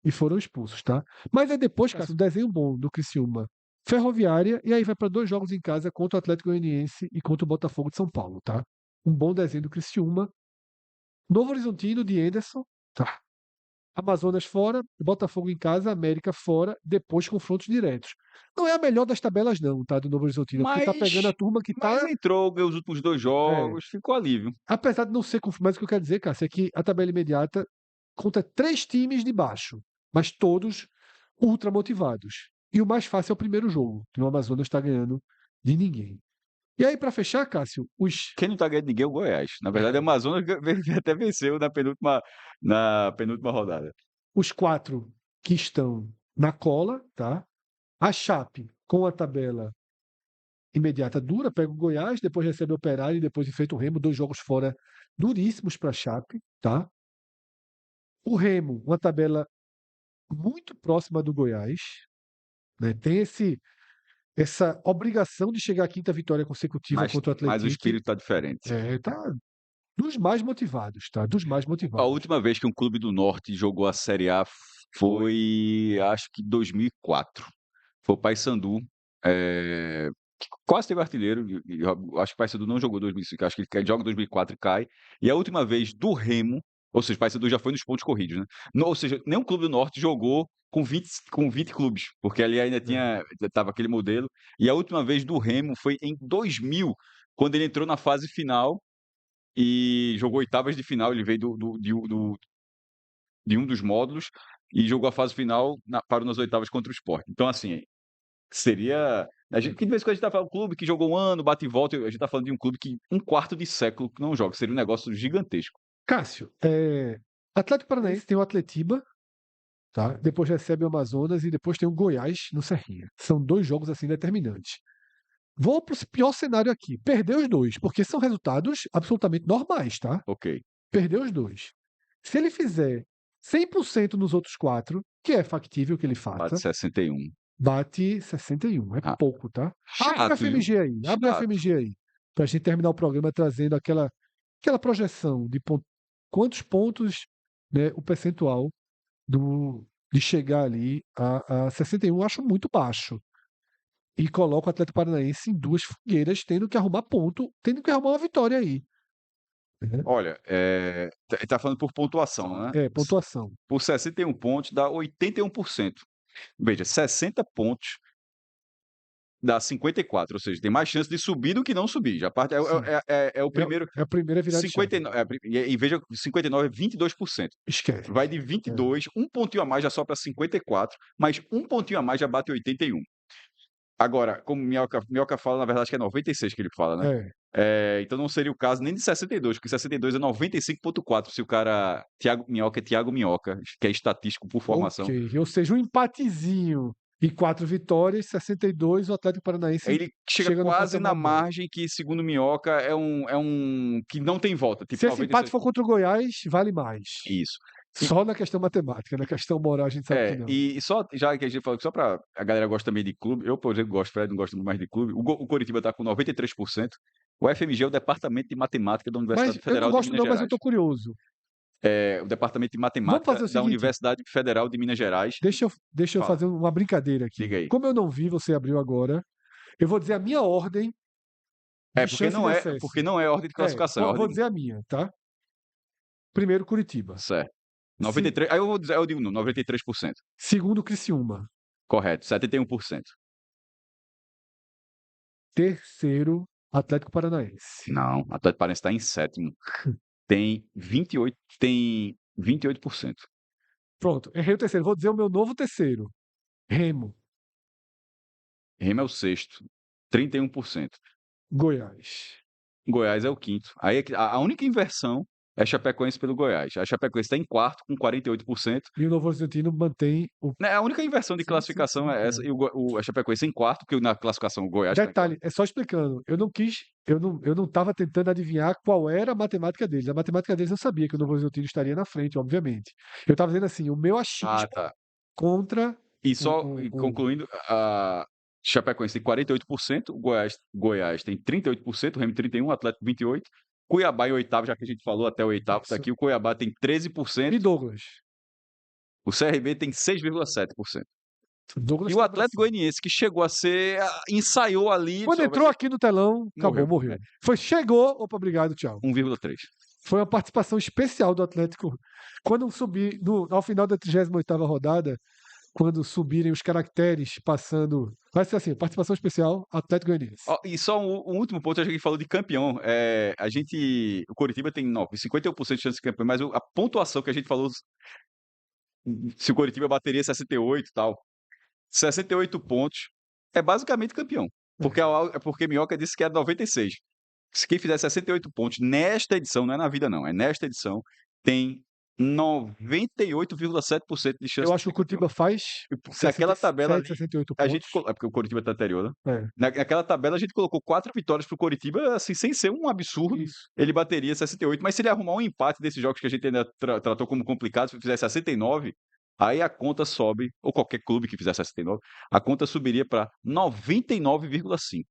e foram expulsos, tá? Mas aí depois, cara, um desenho bom do Criciúma. Ferroviária, e aí vai para 2 jogos em casa contra o Atlético Goianiense e contra o Botafogo de São Paulo, tá? Um bom desenho do Criciúma. Novo Horizontino de Anderson, tá? Amazonas fora, Botafogo em casa, América fora, depois confrontos diretos. Não é a melhor das tabelas não, tá, do Novo Horizontino, porque tá pegando a Mas, turma que mas tá, entrou, ganhou os últimos 2 é, jogos, ficou ali, viu? apesar de não ser mas o que eu quero dizer, Cássio, é que a tabela imediata conta 3 times de baixo, mas todos ultra motivados. E o mais fácil é o primeiro jogo, que o Amazonas está ganhando de ninguém. E aí, para fechar, Cássio, Quem não tá ganhando ninguém é o Goiás. Na verdade, o Amazonas até venceu na penúltima rodada. os 4 que estão na cola, tá? A Chape, com a tabela imediata dura, pega o Goiás, depois recebe o Operário e depois enfrenta o Remo, 2 jogos fora duríssimos para a Chape, tá? O Remo, uma tabela muito próxima do Goiás, né? Tem essa obrigação de chegar à quinta vitória consecutiva Mas, contra o mas o Atlético. espírito tá diferente. Tá dos mais motivados, tá? Dos mais A motivados. última vez que um clube do Norte jogou a Série A foi, acho que 2004. Foi o Paysandu. Que quase teve artilheiro. Acho que o Paysandu não jogou 2005. Acho que ele joga 2004 e cai. E a última vez do Remo, ou seja, o Paysandu já foi nos pontos corridos, né? Ou seja, nenhum clube do Norte jogou com 20 clubes, porque ali ainda tava aquele modelo. E a última vez do Remo foi em 2000, quando ele entrou na fase final e jogou oitavas de final. Ele veio de um dos módulos e jogou a fase final, parou nas oitavas contra o Sport. Então, assim, seria. Que de vez em quando a gente tá falando um clube que jogou um ano, bate e volta, a gente tá falando de um clube que um quarto de século que não joga. Seria um negócio gigantesco. Cássio, Atlético Paranaense tem o Atletiba, tá? Depois recebe o Amazonas e depois tem o Goiás no Serrinha. São 2 jogos assim determinantes. Vou para o pior cenário aqui. Perder os 2, porque são resultados absolutamente normais, tá? Ok. Perder os 2. Se ele fizer 100% nos outros 4, que é factível que ele Bate faça, 61. bate 61. É Ah, pouco, tá? Abre o chato, viu? FMG aí. Abre o Chato. FMG aí. Pra gente terminar o programa trazendo aquela projeção de quantos pontos, né, o percentual de chegar ali a 61. Eu acho muito baixo. E coloca o Atlético Paranaense em 2 fogueiras, tendo que arrumar ponto, tendo que arrumar uma vitória aí. Né? Olha, tá falando por pontuação, né? Pontuação. Por 61 pontos dá 81%. Veja, 60 pontos dá 54, ou seja, tem mais chance de subir do que não subir. Já parte Sim. é o primeiro É a primeira virada de chave. 59, e veja, 59 é 22%. Esquece. Vai de 22, um pontinho a mais já só para 54, mas um pontinho a mais já bate 81. Agora, como Minhoca fala, na verdade, que é 96 que ele fala, né? Então não seria o caso nem de 62, porque 62 é 95,4 se o cara. Thiago Minhoca, que é estatístico por formação. Ok. Ou seja, um empatezinho e 4 vitórias, 62, o Atlético Paranaense Ele chega chega no quase na patamar bom. margem que, segundo Minhoca, é um que não tem volta. Tipo Se esse empate 96. for contra o Goiás, vale mais. Isso. Só na questão matemática, na questão moral a gente sabe que não. E só, já que a gente falou que só pra. A galera gosta também de clube. Eu, por exemplo, gosto, Fred não gosto muito mais de clube. O Coritiba tá com 93%. O FMG é o Departamento de Matemática da Mas Universidade eu não Federal de gosto Minas não, mas eu Gerais. estou curioso. O Departamento de Vamos Matemática fazer o da seguinte, Universidade Federal de Minas Gerais. deixa eu Fala, fazer uma brincadeira aqui. diga aí. Como eu não vi, você abriu agora, eu vou dizer a minha ordem de Porque chance de não é, acesso. porque não é ordem de classificação, é Vou ordem. dizer a minha, tá? Primeiro, Curitiba. Certo. 93, aí eu digo não, 93%. Segundo, Criciúma. Correto, 71%. Terceiro, Atlético Paranaense. Não, o Atlético Paranaense está em sétimo. Tem 28%. Pronto, errei o terceiro. Vou dizer o meu novo terceiro. Remo, Remo é o sexto, 31%. Goiás. Goiás é o quinto. Aí a única inversão é Chapecoense pelo Goiás. A Chapecoense está em quarto com 48%. E o Novo Horizontino mantém o. Né, a única inversão de Sim, sim, classificação sim, é essa. E a Chapecoense em quarto, porque na classificação o Goiás está em quarto. Detalhe, é só explicando. Eu não estava tentando adivinhar qual era a matemática deles. A matemática deles eu sabia que o Novo Horizontino estaria na frente, obviamente. Eu estava dizendo assim, o meu Ah, achismo tá. contra E o, só o, o- concluindo, a Chapecoense tem 48%, o Goiás tem 38%, o Remo 31%, o Atlético 28%, Cuiabá em oitavo, já que a gente falou até o oitavo, tá isso. aqui, o Cuiabá tem 13%, E Douglas. o CRB tem 6,7%. Douglas E o está pra Atlético cima. Goianiense, que chegou a ser, ensaiou ali, Quando só vai entrou ser, aqui no telão, acabou, morreu, morreu. Foi, chegou, opa, obrigado, tchau. 1,3%. Foi uma participação especial do Atlético. Quando subir, ao final da 38ª rodada, quando subirem os caracteres passando. Vai ser assim, participação especial, Atlético Goianiense. Ó, e só um último ponto, a gente falou de campeão. O Coritiba tem 51% de chance de campeão, mas a pontuação que a gente falou, se o Coritiba bateria 68 e tal, 68 pontos, é basicamente campeão. Porque Minhoca disse que é 96. Se quem fizer 68 pontos nesta edição, não é na vida não, é nesta edição, tem 98,7% de chance Eu de acho que ser o campeão. Curitiba faz Naquela tabela 67, ali, 68 a gente. pontos. É porque o Coritiba tá anterior, né? É, Naquela tabela a gente colocou 4 vitórias pro Coritiba, assim, sem ser um absurdo. isso. Ele bateria 68, mas se ele arrumar um empate desses jogos que a gente ainda tratou como complicados, se fizer 69, aí a conta sobe, ou qualquer clube que fizer 69, a conta subiria para 99,5.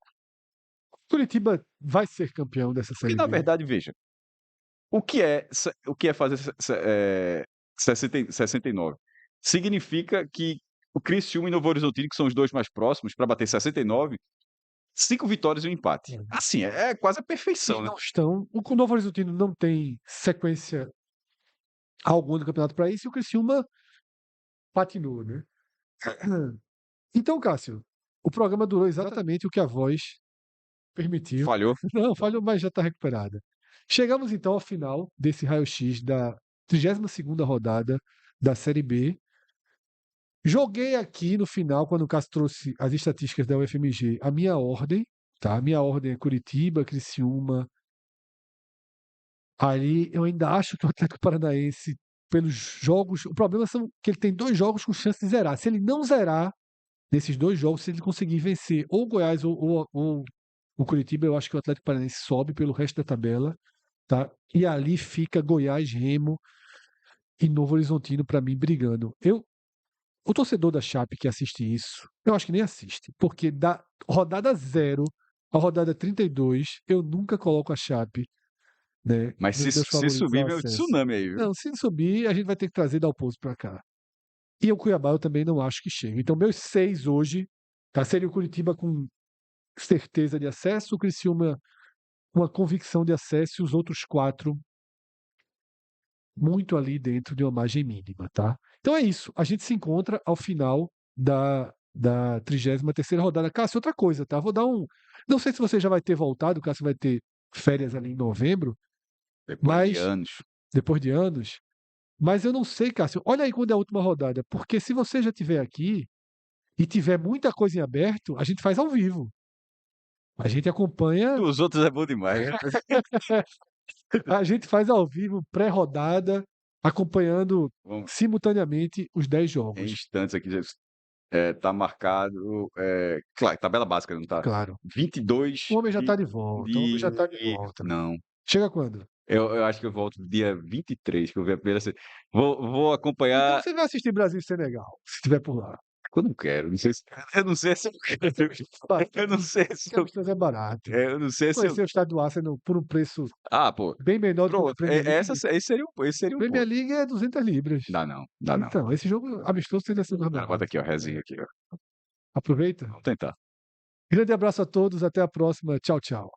Curitiba vai ser campeão dessa Porque, Série na B. verdade, veja, o que é fazer 69? Significa que o Criciúma e Novo Horizontino, que são os dois mais próximos, para bater 69, 5 vitórias e um empate. É. Assim, é quase a E perfeição, né? não estão. O Novo Horizontino não tem sequência alguma do campeonato para isso e o Criciúma patinou, né? Então, Cássio, o programa durou exatamente o que a voz permitiu. Falhou. Não, falhou, mas já está recuperada. Chegamos então ao final desse raio-x da 32ª rodada da Série B. Joguei aqui no final, quando o Cássio trouxe as estatísticas da UFMG, a minha ordem, tá? A minha ordem é Curitiba, Criciúma. Ali eu ainda acho que o Atlético Paranaense, pelos jogos. O problema são que ele tem 2 jogos com chance de zerar. Se ele não zerar nesses 2 jogos, se ele conseguir vencer ou o Goiás ou o Curitiba, eu acho que o Atlético Paranaense sobe pelo resto da tabela, tá? E ali fica Goiás, Remo e Novo Horizontino para mim brigando. O torcedor da Chape que assiste isso, eu acho que nem assiste, porque da rodada 0 à rodada 32, eu nunca coloco a Chape, né, Mas nos meus se favoritos subir, ao vem o acesso. tsunami aí, viu? Não, se subir, a gente vai ter que trazer Dalpozo para cá. E o Cuiabá eu também não acho que chega. Então, meus 6 hoje, tá? Seria o Curitiba com certeza de acesso, o Criciúma uma convicção de acesso e os outros 4 muito ali dentro de uma margem mínima, tá? Então é isso. A gente se encontra ao final da 33ª rodada. Cássio, outra coisa, tá? Vou dar um. Não sei se você já vai ter voltado, Cássio vai ter férias ali em novembro, Depois de mas anos. depois de anos. Mas eu não sei, Cássio. Olha aí quando é a última rodada, porque se você já estiver aqui e tiver muita coisa em aberto, a gente faz ao vivo. A gente acompanha, Os outros é bom demais. a gente faz ao vivo, pré-rodada, acompanhando Vamos, simultaneamente os 10 em jogos. instantes aqui, tá marcado. Claro, tabela básica, não tá? Claro. 22 O homem já está de. de volta. O homem já de está de volta. não. Chega quando? Eu acho que eu volto dia 23, que eu vi a primeira. Vou Então acompanhar. você vai assistir Brasil e Senegal, se estiver por lá. Eu não quero. Não sei se, eu não sei se eu quero. Eu não sei se Porque a eu. distância é barato. Eu não sei se eu. Conhecer o estado do Arsenal por um preço Ah, pô. bem menor do que o da Pronto. Premier League. Esse seria um Premier ponto. League é 200 libras. Dá não, dá não. Então, esse jogo amistoso tende a ser mais Cara, bota barato. aqui, ó, resenha aqui, ó. Aproveita. Vamos tentar. Grande abraço a todos, até a próxima. Tchau, tchau.